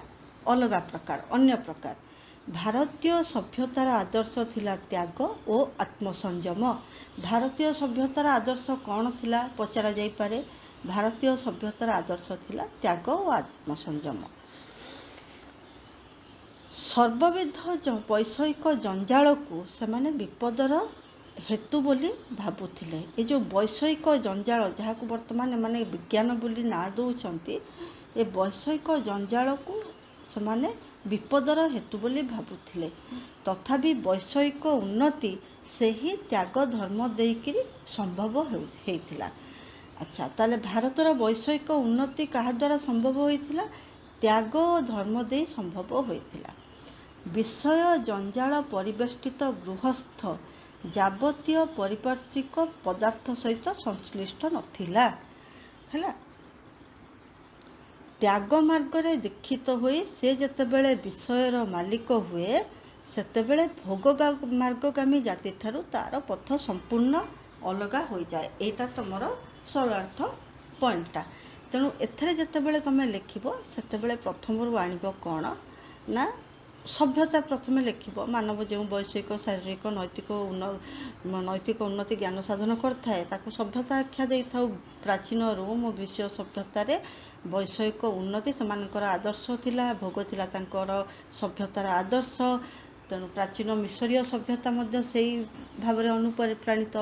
अलगा प्रकार, अन्य प्रकार। भारतीय सभ्यतार आदर्श थिला त्याग और आत्मसंयम। भारतीय सभ्यतार आदर्श कौन थिला पचरा जाई पारे? भारतीय सभ्यतार आदर्श थिला त्याग और आत्मसंयम। सर्वविध वैषयिक जंजाल को सेमाने विपदर हेतु बोली भाबुथिले। ये जो वैषयिक जंजाल जहाँ को वर्तमान माने विज्ञान बोली ना दौरान, ए वैषयिक जंजाल को सेमाने विपदर हेतु बोली भाबुथिले। तथापि वैषयिक उन्नति से ही त्याग धर्म देकिरी संभव होइथिला। ଆଚ୍ଛା, ତାହେଲେ ଭାରତର ବୈଷୟିକ ଉନ୍ନତି କାହା ଦ୍ୱାରା ସମ୍ଭବ ହୋଇଥିଲା? ତ୍ୟାଗ ଓ ଧର୍ମ ଦେଇ ସମ୍ଭବ ହୋଇଥିଲା। ବିଷୟ ଜଞ୍ଜାଳ ପରିବେଷ୍ଟିତ ଗୃହସ୍ଥ ଯାବତୀୟ ପାରିପାର୍ଶ୍ୱିକ ପଦାର୍ଥ ସହିତ ସଂଶ୍ଳିଷ୍ଟ ନଥିଲା। ହେଲା, ତ୍ୟାଗ ମାର୍ଗରେ ଦୀକ୍ଷିତ ହୋଇ ସେ ଯେତେବେଳେ ବିଷୟର ମାଲିକ ହୁଏ, ସେତେବେଳେ ଭୋଗ ମାର୍ଗଗାମୀ ଜାତିଠାରୁ ତା'ର ପଥ ସମ୍ପୂର୍ଣ୍ଣ ଅଲଗା ହୋଇଯାଏ। ଏଇଟା ତୁମର ସରଳାର୍ଥ ପଏଣ୍ଟଟା। ତେଣୁ ଏଥିରେ ଯେତେବେଳେ ତୁମେ ଲେଖିବ, ସେତେବେଳେ ପ୍ରଥମରୁ ଆଣିବ କ'ଣ ନା ସଭ୍ୟତା ପ୍ରଥମେ ଲେଖିବ। ମାନବ ଯେଉଁ ବୈଷୟିକ ଶାରୀରିକ ନୈତିକ ଉନ୍ନତି ଜ୍ଞାନ ସାଧନ କରିଥାଏ, ତାକୁ ସଭ୍ୟତା ଆଖ୍ୟା ଦେଇଥାଉ। ପ୍ରାଚୀନ ରୋମ ଓ ଗ୍ରୀସୀୟ ସଭ୍ୟତାରେ ବୈଷୟିକ ଉନ୍ନତି ସେମାନଙ୍କର ଆଦର୍ଶ ଥିଲା, ଭୋଗ ଥିଲା ତାଙ୍କର ସଭ୍ୟତାର ଆଦର୍ଶ। ତେଣୁ ପ୍ରାଚୀନ ମିଶରୀୟ ସଭ୍ୟତା ମଧ୍ୟ ସେଇ ଭାବରେ ଅନୁପ୍ରାଣିତ।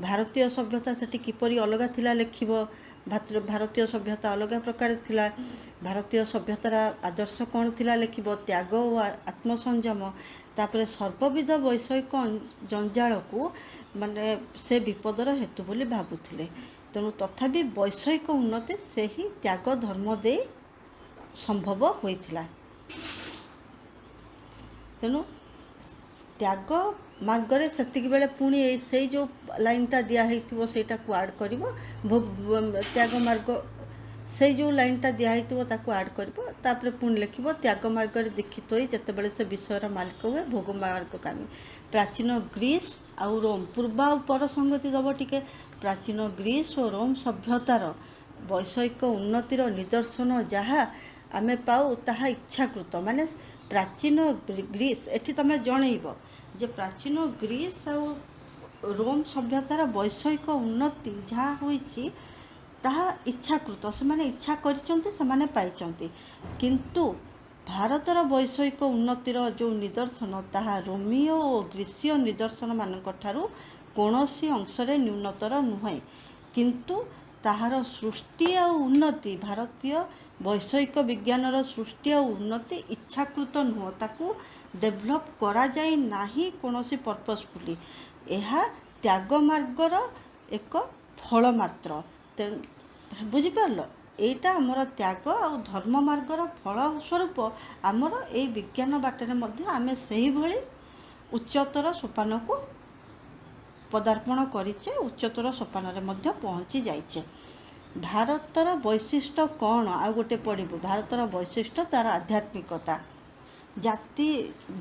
ଭାରତୀୟ ସଭ୍ୟତା ସେଠି କିପରି ଅଲଗା ଥିଲା ଲେଖିବ। ଭାରତୀୟ ସଭ୍ୟତା ଅଲଗା ପ୍ରକାର ଥିଲା। ଭାରତୀୟ ସଭ୍ୟତାର ଆଦର୍ଶ କ'ଣ ଥିଲା ଲେଖିବ। ତ୍ୟାଗ ଓ ଆତ୍ମସଂଯମ। ତାପରେ ସର୍ବବିଧ ବୈଷୟିକ ଜଞ୍ଜାଳକୁ ମାନେ ସେ ବିପଦର ହେତୁ ବୋଲି ଭାବୁଥିଲେ। ତେଣୁ ତଥାପି ବୈଷୟିକ ଉନ୍ନତି ସେହି ତ୍ୟାଗ ଧର୍ମ ଦେଇ ସମ୍ଭବ ହୋଇଥିଲା। ତେଣୁ ତ୍ୟାଗ ମାର୍ଗରେ ସେତିକି ବେଳେ ପୁଣି ସେଇ ଯେଉଁ ଲାଇନ୍ଟା ଦିଆହେଇଥିବ ସେଇଟାକୁ ଆଡ଼୍ କରିବ। ତ୍ୟାଗ ମାର୍ଗ ସେଇ ଯେଉଁ ଲାଇନ୍ଟା ଦିଆହେଇଥିବ ତାକୁ ଆଡ଼୍ କରିବ। ତାପରେ ପୁଣି ଲେଖିବ ତ୍ୟାଗ ମାର୍ଗରେ ଦୀକ୍ଷିତ ହୋଇ ଯେତେବେଳେ ସେ ବିଷୟର ମାଲିକ ହୁଏ, ଭୋଗ ମାର୍ଗଗାମୀ। ପ୍ରାଚୀନ ଗ୍ରୀସ୍ ଆଉ ରୋମ୍, ପୂର୍ବ ଆଉ ପର ସଂଗତି ଦେବ ଟିକେ। ପ୍ରାଚୀନ ଗ୍ରୀସ୍ ଓ ରୋମ୍ ସଭ୍ୟତାର ବୈଷୟିକ ଉନ୍ନତିର ନିଦର୍ଶନ ଯାହା ଆମେ ପାଉ, ତାହା ଇଚ୍ଛାକୃତ। ମାନେ ପ୍ରାଚୀନ ଗ୍ରୀସ୍, ଏଠି ତୁମେ ଜଣେଇବ ଯେ ପ୍ରାଚୀନ ଗ୍ରୀସ୍ ଆଉ ରୋମ୍ ସଭ୍ୟତାର ବୈଷୟିକ ଉନ୍ନତି ଯାହା ହୋଇଛି ତାହା ଇଚ୍ଛାକୃତ। ସେମାନେ ଇଚ୍ଛା କରିଛନ୍ତି, ସେମାନେ ପାଇଛନ୍ତି। କିନ୍ତୁ ଭାରତର ବୈଷୟିକ ଉନ୍ନତିର ଯେଉଁ ନିଦର୍ଶନ, ତାହା ରୋମୀୟ ଓ ଗ୍ରୀସୀୟ ନିଦର୍ଶନମାନଙ୍କ ଠାରୁ କୌଣସି ଅଂଶରେ ନ୍ୟୁନତର ନୁହେଁ। କିନ୍ତୁ ତାହାର ସୃଷ୍ଟି ଆଉ ଉନ୍ନତି, ଭାରତୀୟ ବୈଷୟିକ ବିଜ୍ଞାନର ସୃଷ୍ଟି ଆଉ ଉନ୍ନତି ଇଚ୍ଛାକୃତ ନୁହଁ। ତାକୁ ଡେଭଲପ୍ କରାଯାଇ ନାହିଁ କୌଣସି ପର୍ପସ୍ଫୁଲି। ଏହା ତ୍ୟାଗ ମାର୍ଗର ଏକ ଫଳ ମାତ୍ର। ତେଣୁ ବୁଝିପାରିଲ, ଏଇଟା ଆମର ତ୍ୟାଗ ଆଉ ଧର୍ମ ମାର୍ଗର ଫଳ ସ୍ୱରୂପ ଆମର ଏଇ ବିଜ୍ଞାନ ବାଟରେ ମଧ୍ୟ ଆମେ ସେହିଭଳି ଉଚ୍ଚତର ସୋପାନକୁ ପଦାର୍ପଣ କରିଛେ, ଉଚ୍ଚତର ସୋପାନରେ ମଧ୍ୟ ପହଞ୍ଚି ଯାଇଛେ। ଭାରତର ବୈଶିଷ୍ଟ୍ୟ କ'ଣ? ଆଉ ଗୋଟେ ପଢ଼ିବୁ। ଭାରତର ବୈଶିଷ୍ଟ୍ୟ ତା'ର ଆଧ୍ୟାତ୍ମିକତା।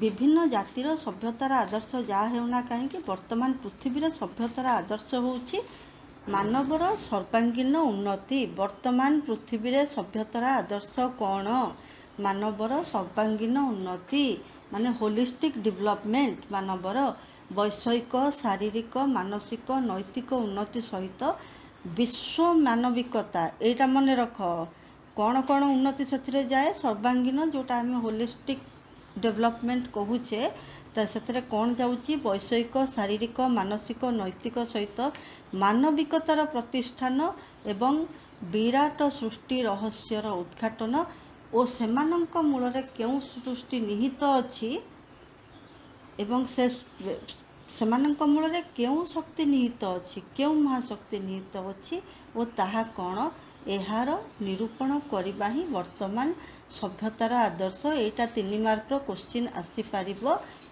ବିଭିନ୍ନ ଜାତିର ସଭ୍ୟତାର ଆଦର୍ଶ ଯାହା ହେଉନା କାହିଁକି, ବର୍ତ୍ତମାନ ପୃଥିବୀରେ ସଭ୍ୟତାର ଆଦର୍ଶ ହେଉଛି ମାନବର ସର୍ବାଙ୍ଗୀନ ଉନ୍ନତି। ବର୍ତ୍ତମାନ ପୃଥିବୀରେ ସଭ୍ୟତାର ଆଦର୍ଶ କ'ଣ? ମାନବର ସର୍ବାଙ୍ଗୀନ ଉନ୍ନତି, ମାନେ ହୋଲିଷ୍ଟିକ୍ ଡେଭଲପମେଣ୍ଟ। ମାନବର ବୈଷୟିକ, ଶାରୀରିକ, ମାନସିକ, ନୈତିକ ଉନ୍ନତି ସହିତ ବିଶ୍ୱ ମାନବିକତା। ଏଇଟା ମନେ ରଖ। କ'ଣ କ'ଣ ଉନ୍ନତି ସେଥିରେ ଯାଏ? ସର୍ବାଙ୍ଗୀନ, ଯେଉଁଟା ଆମେ ହୋଲିଷ୍ଟିକ୍ ଡେଭଲପମେଣ୍ଟ କହୁଛେ, ତ ସେଥିରେ କ'ଣ ଯାଉଛି? ବୈଷୟିକ, ଶାରୀରିକ, ମାନସିକ, ନୈତିକ ସହିତ ମାନବିକତାର ପ୍ରତିଷ୍ଠାନ ଏବଂ ବିରାଟ ସୃଷ୍ଟି ରହସ୍ୟର ଉଦ୍ଘାଟନ ଓ ସେମାନଙ୍କ ମୂଳରେ କେଉଁ ସୃଷ୍ଟି ନିହିତ ଅଛି ଏବଂ ସେମାନଙ୍କ ମୂଳରେ କେଉଁ ଶକ୍ତି ନିହିତ ଅଛି, କେଉଁ ମହାଶକ୍ତି ନିହିତ ଅଛି ଓ ତାହା କ'ଣ, ଏହାର ନିରୂପଣ କରିବା ହିଁ ବର୍ତ୍ତମାନ ସଭ୍ୟତାର ଆଦର୍ଶ। ଏଇଟା 3 ମାର୍କର କୋଶ୍ଚିନ୍ ଆସିପାରିବ।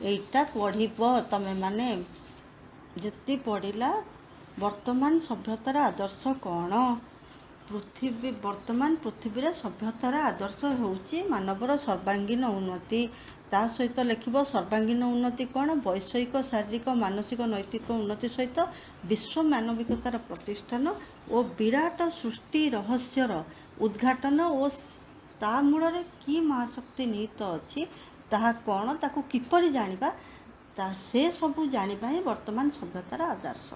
ଏଇଟା ପଢ଼ିବ ତମେମାନେ। ଯେତିକି ପଢ଼ିଲା, ବର୍ତ୍ତମାନ ସଭ୍ୟତାର ଆଦର୍ଶ କ'ଣ? ବର୍ତ୍ତମାନ ପୃଥିବୀରେ ସଭ୍ୟତାର ଆଦର୍ଶ ହେଉଛି ମାନବର ସର୍ବାଙ୍ଗୀନ ଉନ୍ନତି। ତା ସହିତ ଲେଖିବ ସର୍ବାଙ୍ଗୀନ ଉନ୍ନତି କ'ଣ? ବୈଷୟିକ, ଶାରୀରିକ, ମାନସିକ, ନୈତିକ ଉନ୍ନତି ସହିତ ବିଶ୍ୱ ମାନବିକତାର ପ୍ରତିଷ୍ଠାନ ଓ ବିରାଟ ସୃଷ୍ଟି ରହସ୍ୟର ଉଦ୍ଘାଟନ ଓ ତା ମୂଳରେ କି ମହାଶକ୍ତି ନିହିତ ଅଛି, ତାହା କ'ଣ, ତାକୁ କିପରି ଜାଣିବା, ସେ ସବୁ ଜାଣିବା ହିଁ ବର୍ତ୍ତମାନ ସଭ୍ୟତାର ଆଦର୍ଶ।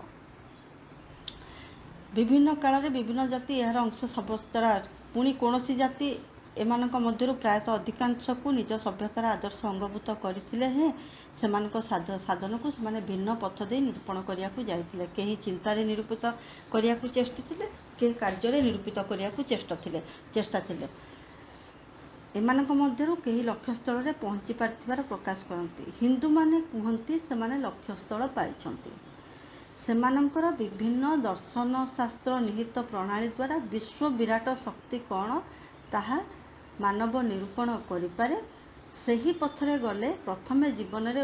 ବିଭିନ୍ନ କାଳରେ ବିଭିନ୍ନ ଜାତି ଏହାର ଅଂଶ ସଭ୍ୟତାର, ପୁଣି କୌଣସି ଜାତି ଏମାନଙ୍କ ମଧ୍ୟରୁ ପ୍ରାୟତଃ ଅଧିକାଂଶକୁ ନିଜ ସଭ୍ୟତାର ଆଦର୍ଶ ଅଙ୍ଗଭୂତ କରିଥିଲେ ହେଁ ସେମାନଙ୍କ ସାଧନକୁ ସେମାନେ ଭିନ୍ନ ପଥ ଦେଇ ନିରୂପଣ କରିବାକୁ ଯାଇଥିଲେ। କେହି ଚିନ୍ତାରେ ନିରୂପିତ କରିବାକୁ ଚେଷ୍ଟିଥିଲେ, କେହି କାର୍ଯ୍ୟରେ ନିରୂପିତ କରିବାକୁ ଚେଷ୍ଟା ଥିଲେ। ଏମାନଙ୍କ ମଧ୍ୟରୁ କେହି ଲକ୍ଷ୍ୟସ୍ଥଳରେ ପହଞ୍ଚି ପାରିଥିବାର ପ୍ରକାଶ କରନ୍ତି। ହିନ୍ଦୁମାନେ କୁହନ୍ତି ସେମାନେ ଲକ୍ଷ୍ୟସ୍ଥଳ ପାଇଛନ୍ତି। ସେମାନଙ୍କର ବିଭିନ୍ନ ଦର୍ଶନ ଶାସ୍ତ୍ର ନିହିତ ପ୍ରଣାଳୀ ଦ୍ୱାରା ବିଶ୍ୱ ବିରାଟ ଶକ୍ତି କ'ଣ ତାହା ମାନବ ନିରୂପଣ କରିପାରେ। ସେହି ପଥରେ ଗଲେ ପ୍ରଥମେ ଜୀବନରେ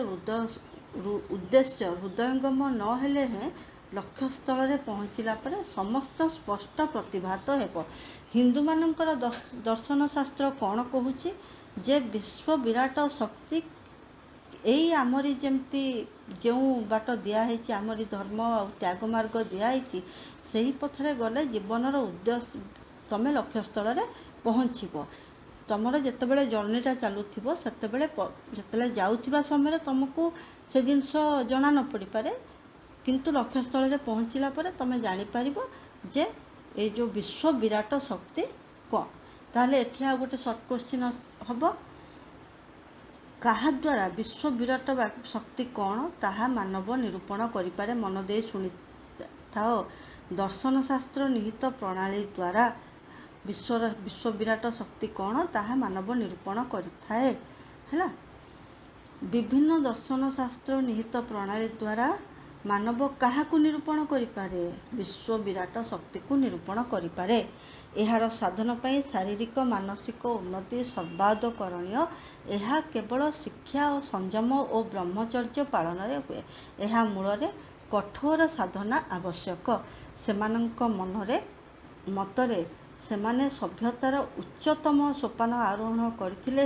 ଉଦ୍ଦେଶ୍ୟ ହୃଦୟଙ୍ଗମ ନ ହେଲେ ହେଁ ଲକ୍ଷ୍ୟସ୍ଥଳରେ ପହଞ୍ଚିଲା ପରେ ସମସ୍ତ ସ୍ପଷ୍ଟ ପ୍ରତିଭାତ ହେବ। ହିନ୍ଦୁମାନଙ୍କର ଦର୍ଶନ ଶାସ୍ତ୍ର କ'ଣ କହୁଛି ଯେ ବିଶ୍ୱ ବିରାଟ ଶକ୍ତି ଏଇ ଆମରି ଯେମିତି ଯେଉଁ ବାଟ ଦିଆହେଇଛି, ଆମରି ଧର୍ମ ଆଉ ତ୍ୟାଗ ମାର୍ଗ ଦିଆହେଇଛି, ସେହି ପଥରେ ଗଲେ ଜୀବନର ଉଦ୍ଦେଶ୍ୟ ତମେ ଲକ୍ଷ୍ୟସ୍ଥଳରେ ପହଞ୍ଚିବ। ତମର ଯେତେବେଳେ ଜର୍ଣ୍ଣିଟା ଚାଲୁଥିବ ଯେତେବେଳେ ଯାଉଥିବା ସମୟରେ ତୁମକୁ ସେ ଜିନିଷ ଜଣା ନ ପଡ଼ିପାରେ, କିନ୍ତୁ ଲକ୍ଷ୍ୟସ୍ଥଳରେ ପହଞ୍ଚିଲା ପରେ ତୁମେ ଜାଣିପାରିବ ଯେ ଏଇ ଯେଉଁ ବିଶ୍ୱ ବିରାଟ ଶକ୍ତି କ'ଣ। ତାହେଲେ ଏଠି ଆଉ ଗୋଟେ ସର୍ଟ କ୍ୱେଶ୍ଚିନ୍ ହେବ, କାହା ଦ୍ୱାରା ବିଶ୍ୱ ବିରାଟ ଶକ୍ତି କ'ଣ ତାହା ମାନବ ନିରୂପଣ କରିପାରେ। ମନ ଦେଇ ଶୁଣିଥାଅ। ଦର୍ଶନଶାସ୍ତ୍ର ନିହିତ ପ୍ରଣାଳୀ ଦ୍ୱାରା ବିଶ୍ୱ ବିରାଟ ଶକ୍ତି କ'ଣ ତାହା ମାନବ ନିରୂପଣ କରିଥାଏ। ହେଲା, ବିଭିନ୍ନ ଦର୍ଶନଶାସ୍ତ୍ର ନିହିତ ପ୍ରଣାଳୀ ଦ୍ୱାରା ମାନବ କାହାକୁ ନିରୂପଣ କରିପାରେ? ବିଶ୍ୱ ବିରାଟ ଶକ୍ତିକୁ ନିରୂପଣ କରିପାରେ। ଏହାର ସାଧନ ପାଇଁ ଶାରୀରିକ ମାନସିକ ଉନ୍ନତି ସର୍ବାଦକରଣୀୟ। ଏହା କେବଳ ଶିକ୍ଷା ଓ ସଂଯମ ଓ ବ୍ରହ୍ମଚର୍ଯ୍ୟ ପାଳନରେ ହୁଏ। ଏହା ମୂଳରେ କଠୋର ସାଧନା ଆବଶ୍ୟକ। ସେମାନଙ୍କ ମତରେ ସେମାନେ ସଭ୍ୟତାର ଉଚ୍ଚତମ ସୋପାନ ଆରୋହଣ କରିଥିଲେ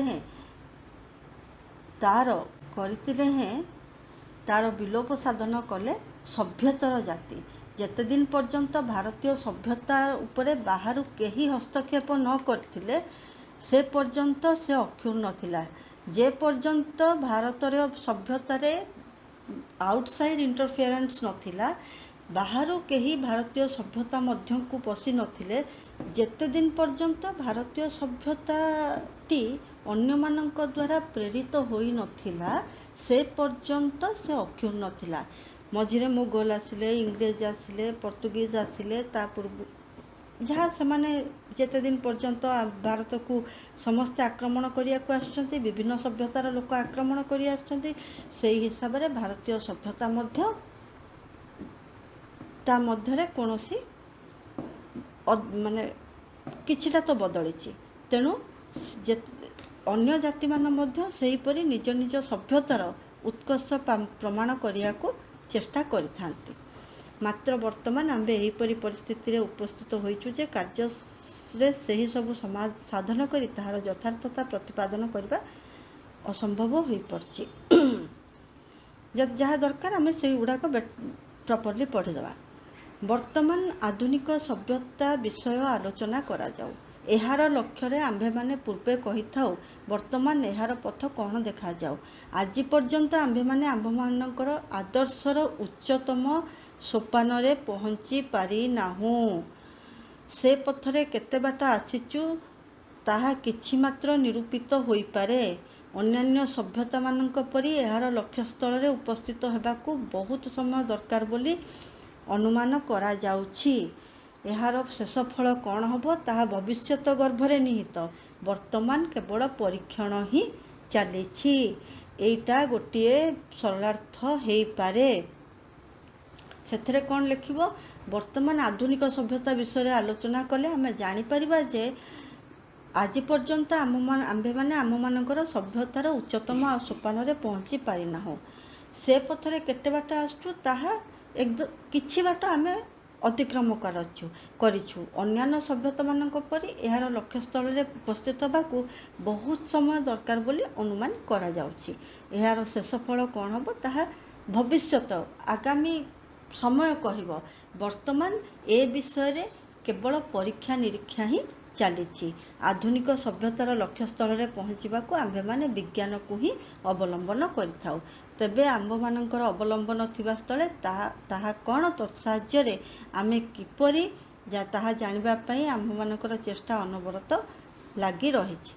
ହେଁ ତାର ବିଲୋପ ସାଧନ କଲେ ସଭ୍ୟତର ଜାତି। ଯେତେଦିନ ପର୍ଯ୍ୟନ୍ତ ଭାରତୀୟ ସଭ୍ୟତା ଉପରେ ବାହାରୁ କେହି ହସ୍ତକ୍ଷେପ ନ କରିଥିଲେ ସେ ପର୍ଯ୍ୟନ୍ତ ସେ ଅକ୍ଷୁର୍ଣ୍ଣ ଥିଲା। ଯେ ପର୍ଯ୍ୟନ୍ତ ଭାରତର ସଭ୍ୟତାରେ ଆଉଟସାଇଡ୍ ଇଣ୍ଟରଫିୟରାନ୍ସ ନଥିଲା, ବାହାରୁ କେହି ଭାରତୀୟ ସଭ୍ୟତା ମଧ୍ୟକୁ ପଶି ନଥିଲେ, ଯେତେଦିନ ପର୍ଯ୍ୟନ୍ତ ଭାରତୀୟ ସଭ୍ୟତାଟି ଅନ୍ୟମାନଙ୍କ ଦ୍ୱାରା ପ୍ରେରିତ ହୋଇନଥିଲା ସେ ପର୍ଯ୍ୟନ୍ତ ସେ ଅକ୍ଷୁର୍ଣ୍ଣ ଥିଲା। ମଝିରେ ମୋଗଲ ଆସିଲେ, ଇଂରେଜ ଆସିଲେ, ପର୍ତ୍ତୁଗୀଜ ଆସିଲେ, ତା ପୂର୍ବରୁ ଯାହା ସେମାନେ ଯେତେଦିନ ପର୍ଯ୍ୟନ୍ତ ଭାରତକୁ ସମସ୍ତେ ଆକ୍ରମଣ କରିବାକୁ ଆସୁଛନ୍ତି, ବିଭିନ୍ନ ସଭ୍ୟତାର ଲୋକ ଆକ୍ରମଣ କରି ଆସୁଛନ୍ତି, ସେହି ହିସାବରେ ଭାରତୀୟ ସଭ୍ୟତା ମଧ୍ୟ ତା ମଧ୍ୟରେ କୌଣସି କିଛିଟା ତ ବଦଳିଛି। ତେଣୁ ଅନ୍ୟ ଜାତିମାନେ ମଧ୍ୟ ସେହିପରି ନିଜ ନିଜ ସଭ୍ୟତାର ଉତ୍କର୍ଷ ପ୍ରମାଣ କରିବାକୁ ଚେଷ୍ଟା କରିଥାନ୍ତି। ମାତ୍ର ବର୍ତ୍ତମାନ ଆମ୍ଭେ ଏହିପରି ପରିସ୍ଥିତିରେ ଉପସ୍ଥିତ ହୋଇଛୁ ଯେ କାର୍ଯ୍ୟରେ ସେହି ସବୁ ସାଧନ କରି ତାହାର ଯଥାର୍ଥତା ପ୍ରତିପାଦନ କରିବା ଅସମ୍ଭବ ହୋଇପଡ଼ିଛି। ଯାହା ଦରକାର ଆମେ ସେଇଗୁଡ଼ାକ ପ୍ରପରଲି ପଢ଼ିଦେବା। ବର୍ତ୍ତମାନ ଆଧୁନିକ ସଭ୍ୟତା ବିଷୟ ଆଲୋଚନା କରାଯାଉ। ଏହାର ଲକ୍ଷ୍ୟରେ ଆମ୍ଭେମାନେ ପୂର୍ବେ କହିଥାଉ, ବର୍ତ୍ତମାନ ଏହାର ପଥ କ'ଣ ଦେଖାଯାଉ। ଆଜି ପର୍ଯ୍ୟନ୍ତ ଆମ୍ଭେମାନେ ଆମ୍ଭମାନଙ୍କର ଆଦର୍ଶର ଉଚ୍ଚତମ ସୋପାନରେ ପହଞ୍ଚି ପାରିନାହୁଁ। ସେ ପଥରେ କେତେ ବାଟ ଆସିଛୁ ତାହା କିଛି ମାତ୍ର ନିରୂପିତ ହୋଇପାରେ। ଅନ୍ୟାନ୍ୟ ସଭ୍ୟତାମାନଙ୍କ ପରି ଏହାର ଲକ୍ଷ୍ୟସ୍ଥଳରେ ଉପସ୍ଥିତ ହେବାକୁ ବହୁତ ସମୟ ଦରକାର ବୋଲି ଅନୁମାନ କରାଯାଉଛି। ଏହାର ଶେଷ ଫଳ କ'ଣ ହେବ ତାହା ଭବିଷ୍ୟତ ଗର୍ଭରେ ନିହିତ। ବର୍ତ୍ତମାନ କେବଳ ପରୀକ୍ଷଣ ହିଁ ଚାଲିଛି। ଏଇଟା ଗୋଟିଏ ସରଳାର୍ଥ ହେଇପାରେ। ସେଥିରେ କ'ଣ ଲେଖିବ? ବର୍ତ୍ତମାନ ଆଧୁନିକ ସଭ୍ୟତା ବିଷୟରେ ଆଲୋଚନା କଲେ ଆମେ ଜାଣିପାରିବା ଯେ ଆଜି ପର୍ଯ୍ୟନ୍ତ ଆମ୍ଭେମାନେ ଆମମାନଙ୍କର ସଭ୍ୟତାର ଉଚ୍ଚତମ ସୋପାନରେ ପହଞ୍ଚି ପାରିନାହୁଁ। ସେ ପଥରେ କେତେ ବାଟ ଆସୁଛୁ ତାହା କିଛି ବାଟ ଆମେ ଅତିକ୍ରମ କରିଛୁ। ଅନ୍ୟାନ୍ୟ ସଭ୍ୟତାମାନଙ୍କ ପରି ଏହାର ଲକ୍ଷ୍ୟସ୍ଥଳରେ ଉପସ୍ଥିତ ହେବାକୁ ବହୁତ ସମୟ ଦରକାର ବୋଲି ଅନୁମାନ କରାଯାଉଛି। ଏହାର ଶେଷ ଫଳ କ'ଣ ହେବ ତାହା ଭବିଷ୍ୟତ ଆଗାମୀ ସମୟ କହିବ। ବର୍ତ୍ତମାନ ଏ ବିଷୟରେ କେବଳ ପରୀକ୍ଷା ନିରୀକ୍ଷା ହିଁ ଚାଲିଛି। ଆଧୁନିକ ସଭ୍ୟତାର ଲକ୍ଷ୍ୟସ୍ଥଳରେ ପହଞ୍ଚିବାକୁ ଆମ୍ଭେମାନେ ବିଜ୍ଞାନକୁ ହିଁ ଅବଲମ୍ବନ କରିଥାଉ। ତେବେ ଆମ୍ଭମାନଙ୍କର ଅବଲମ୍ବନ ଥିବା ସ୍ଥଳେ ତାହା କ'ଣ ତତ୍ସାହାଯ୍ୟରେ ଆମେ କିପରି ତାହା ଜାଣିବା ପାଇଁ ଆମ୍ଭମାନଙ୍କର ଚେଷ୍ଟା ଅନବରତ ଲାଗି ରହିଛି।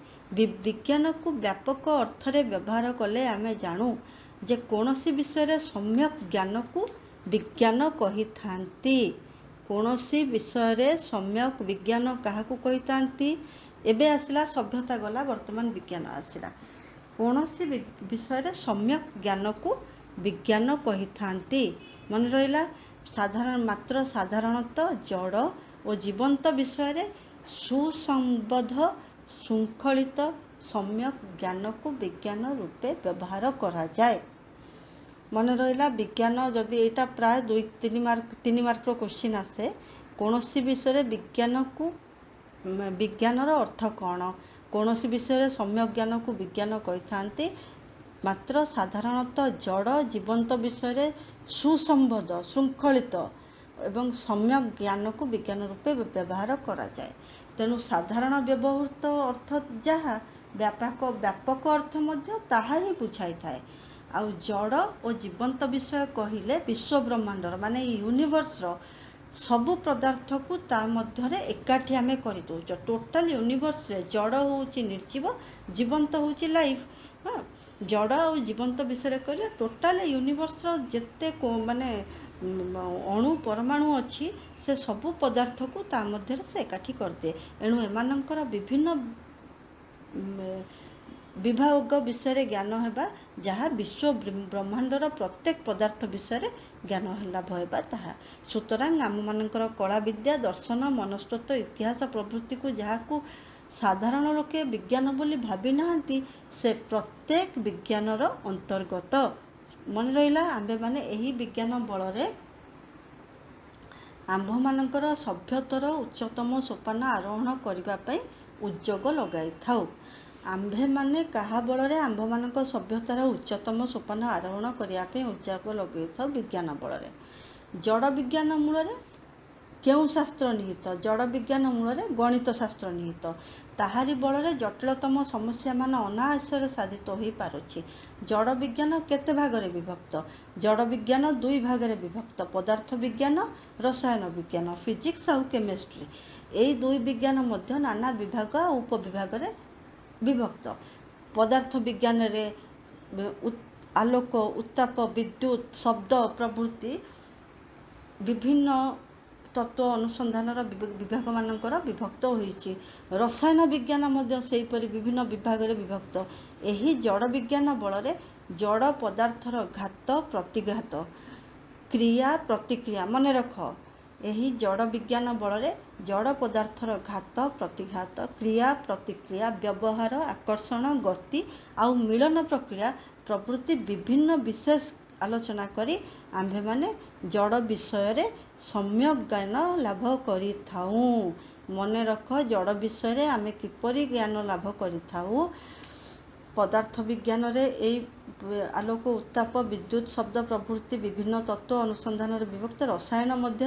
ବିଜ୍ଞାନକୁ ବ୍ୟାପକ ଅର୍ଥରେ ବ୍ୟବହାର କଲେ ଆମେ ଜାଣୁ ଯେ କୌଣସି ବିଷୟରେ ସମ୍ୟକ୍ ଜ୍ଞାନକୁ ବିଜ୍ଞାନ କହିଥାନ୍ତି। କୌଣସି ବିଷୟରେ ସମ୍ୟକ୍ ବିଜ୍ଞାନ କାହାକୁ କହିଥାନ୍ତି? ଏବେ ଆସିଲା ସଭ୍ୟତା ଗଲା, ବର୍ତ୍ତମାନ ବିଜ୍ଞାନ ଆସିଲା। କୌଣସି ବିଷୟରେ ସମ୍ୟକ୍ ଜ୍ଞାନକୁ ବିଜ୍ଞାନ କହିଥାନ୍ତି। ମନେ ରହିଲା, ମାତ୍ର ସାଧାରଣତଃ ଜଡ଼ ଓ ଜୀବନ୍ତ ବିଷୟରେ ସୁସମ୍ବଦ୍ଧ ଶୃଙ୍ଖଳିତ ସମ୍ୟକ୍ ଜ୍ଞାନକୁ ବିଜ୍ଞାନ ରୂପେ ବ୍ୟବହାର କରାଯାଏ। ମନେ ରହିଲା, ବିଜ୍ଞାନ ଯଦି ଏଇଟା ପ୍ରାୟ 3 ମାର୍କର କ୍ୱେଶ୍ଚିନ୍ ଆସେ, କୌଣସି ବିଷୟରେ ବିଜ୍ଞାନର ଅର୍ଥ କ'ଣ, କୌଣସି ବିଷୟରେ ସମ୍ୟକ୍ ଜ୍ଞାନକୁ ବିଜ୍ଞାନ କହିଥାନ୍ତି। ମାତ୍ର ସାଧାରଣତଃ ଜଡ଼ ଜୀବନ୍ତ ବିଷୟରେ ସୁସମ୍ବଦ୍ଧ ଶୃଙ୍ଖଳିତ ଏବଂ ସମ୍ୟକ୍ ଜ୍ଞାନକୁ ବିଜ୍ଞାନ ରୂପେ ବ୍ୟବହାର କରାଯାଏ। ତେଣୁ ସାଧାରଣ ବ୍ୟବହୃତ ଅର୍ଥ ଯାହା, ବ୍ୟାପକ ଅର୍ଥ ମଧ୍ୟ ତାହା ହିଁ ବୁଝାଇଥାଏ। ଆଉ ଜଡ଼ ଓ ଜୀବନ୍ତ ବିଷୟ କହିଲେ ବିଶ୍ୱ ବ୍ରହ୍ମାଣ୍ଡର ମାନେ ୟୁନିଭର୍ସର ସବୁ ପଦାର୍ଥକୁ ତା ମଧ୍ୟରେ ଏକାଠି ଆମେ କରିଦେଉଛ। ଟୋଟାଲ ୟୁନିଭର୍ସରେ ଜଡ଼ ହେଉଛି ନିର୍ଜୀବ, ଜୀବନ୍ତ ହେଉଛି ଲାଇଫ୍। ହଁ, ଜଡ଼ ଆଉ ଜୀବନ୍ତ ବିଷୟରେ କହିଲେ ଟୋଟାଲ ୟୁନିଭର୍ସର ଯେତେ ମାନେ ଅଣୁ ପରମାଣୁ ଅଛି ସେ ସବୁ ପଦାର୍ଥକୁ ତା ମଧ୍ୟରେ ସେ ଏକାଠି କରିଦିଏ। ଏଣୁ ଏମାନଙ୍କର ବିଭିନ୍ନ ବିଭାଗ ବିଷୟରେ ଜ୍ଞାନ ହେବା, ଯାହା ବିଶ୍ୱ ବ୍ରହ୍ମାଣ୍ଡର ପ୍ରତ୍ୟେକ ପଦାର୍ଥ ବିଷୟରେ ଜ୍ଞାନ ଲାଭ ହେବା ତାହା। ସୁତରାଂ ଆମମାନଙ୍କର କଳା ବିଦ୍ୟା, ଦର୍ଶନ, ମନସ୍ତତ୍ଵ, ଇତିହାସ ପ୍ରଭୃତିକୁ ଯାହାକୁ ସାଧାରଣ ଲୋକେ ବିଜ୍ଞାନ ବୋଲି ଭାବି ନାହାନ୍ତି, ସେ ପ୍ରତ୍ୟେକ ବିଜ୍ଞାନର ଅନ୍ତର୍ଗତ। ମନେ ରହିଲା, ଆମ୍ଭେମାନେ ଏହି ବିଜ୍ଞାନ ବଳରେ ଆମ୍ଭମାନଙ୍କର ସଭ୍ୟତାର ଉଚ୍ଚତମ ସୋପାନ ଆରୋହଣ କରିବା ପାଇଁ ଉଦ୍ଯୋଗ ଲଗାଇଥାଉ। ଆମ୍ଭେମାନେ କାହା ବଳରେ ଆମ୍ଭମାନଙ୍କ ସଭ୍ୟତାର ଉଚ୍ଚତମ ସୋପାନ ଆରୋହଣ କରିବା ପାଇଁ ଉଦ୍ଯୋଗ ଲଗାଇଥାଉ? ବିଜ୍ଞାନ ବଳରେ। ଜଡ଼ ବିଜ୍ଞାନ ମୂଳରେ କେଉଁ ଶାସ୍ତ୍ର ନିହିତ? ଜଡ଼ ବିଜ୍ଞାନ ମୂଳରେ ଗଣିତ ଶାସ୍ତ୍ର ନିହିତ। ତାହାରି ବଳରେ ଜଟିଳତମ ସମସ୍ୟାମାନ ଅନାୟାସରେ ସାଧିତ ହୋଇପାରୁଛି। ଜଡ଼ ବିଜ୍ଞାନ କେତେ ଭାଗରେ ବିଭକ୍ତ? ଜଡ଼ ବିଜ୍ଞାନ 2 ଭାଗରେ ବିଭକ୍ତ: ପଦାର୍ଥ ବିଜ୍ଞାନ, ରସାୟନ ବିଜ୍ଞାନ, ଫିଜିକ୍ସ ଆଉ କେମିଷ୍ଟ୍ରି। ଏହି 2 ବିଜ୍ଞାନ ମଧ୍ୟ ନାନା ବିଭାଗ ଆଉ ଉପବିଭାଗରେ ବିଭକ୍ତ। ପଦାର୍ଥ ବିଜ୍ଞାନରେ ଆଲୋକ, ଉତ୍ତାପ, ବିଦ୍ୟୁତ୍, ଶବ୍ଦ ପ୍ରଭୃତି ବିଭିନ୍ନ ତତ୍ତ୍ୱ ଅନୁସନ୍ଧାନର ବିଭାଗମାନଙ୍କର ବିଭକ୍ତ ହୋଇଛି। ରସାୟନ ବିଜ୍ଞାନ ମଧ୍ୟ ସେହିପରି ବିଭିନ୍ନ ବିଭାଗରେ ବିଭକ୍ତ। ଏହି ଜଡ଼ ବିଜ୍ଞାନ ବଳରେ ଜଡ଼ ପଦାର୍ଥର ଘାତ ପ୍ରତିଘାତ, କ୍ରିୟା ପ୍ରତିକ୍ରିୟା। ମନେ ରଖ, ଏହି ଜଡ଼ ବିଜ୍ଞାନ ବଳରେ ଜଡ଼ ପଦାର୍ଥର ଘାତ ପ୍ରତିଘାତ, କ୍ରିୟା ପ୍ରତିକ୍ରିୟା, ବ୍ୟବହାର, ଆକର୍ଷଣ, ଗତି ଆଉ ମିଳନ ପ୍ରକ୍ରିୟା ପ୍ରଭୃତି ବିଭିନ୍ନ ବିଶେଷ ଆଲୋଚନା କରି ଆମ୍ଭେମାନେ ଜଡ଼ ବିଷୟରେ ସମ୍ୟକ୍ ଜ୍ଞାନ ଲାଭ କରିଥାଉ। ମନେ ରଖ, ଜଡ଼ ବିଷୟରେ ଆମେ କିପରି ଜ୍ଞାନ ଲାଭ କରିଥାଉ? ପଦାର୍ଥ ବିଜ୍ଞାନରେ ଏଇ ଆଲୋକ, ଉତ୍ତାପ, ବିଦ୍ୟୁତ୍, ଶବ୍ଦ ପ୍ରଭୃତି ବିଭିନ୍ନ ତତ୍ତ୍ୱ ଅନୁସନ୍ଧାନରେ ବିଭକ୍ତ। ରସାୟନ ମଧ୍ୟ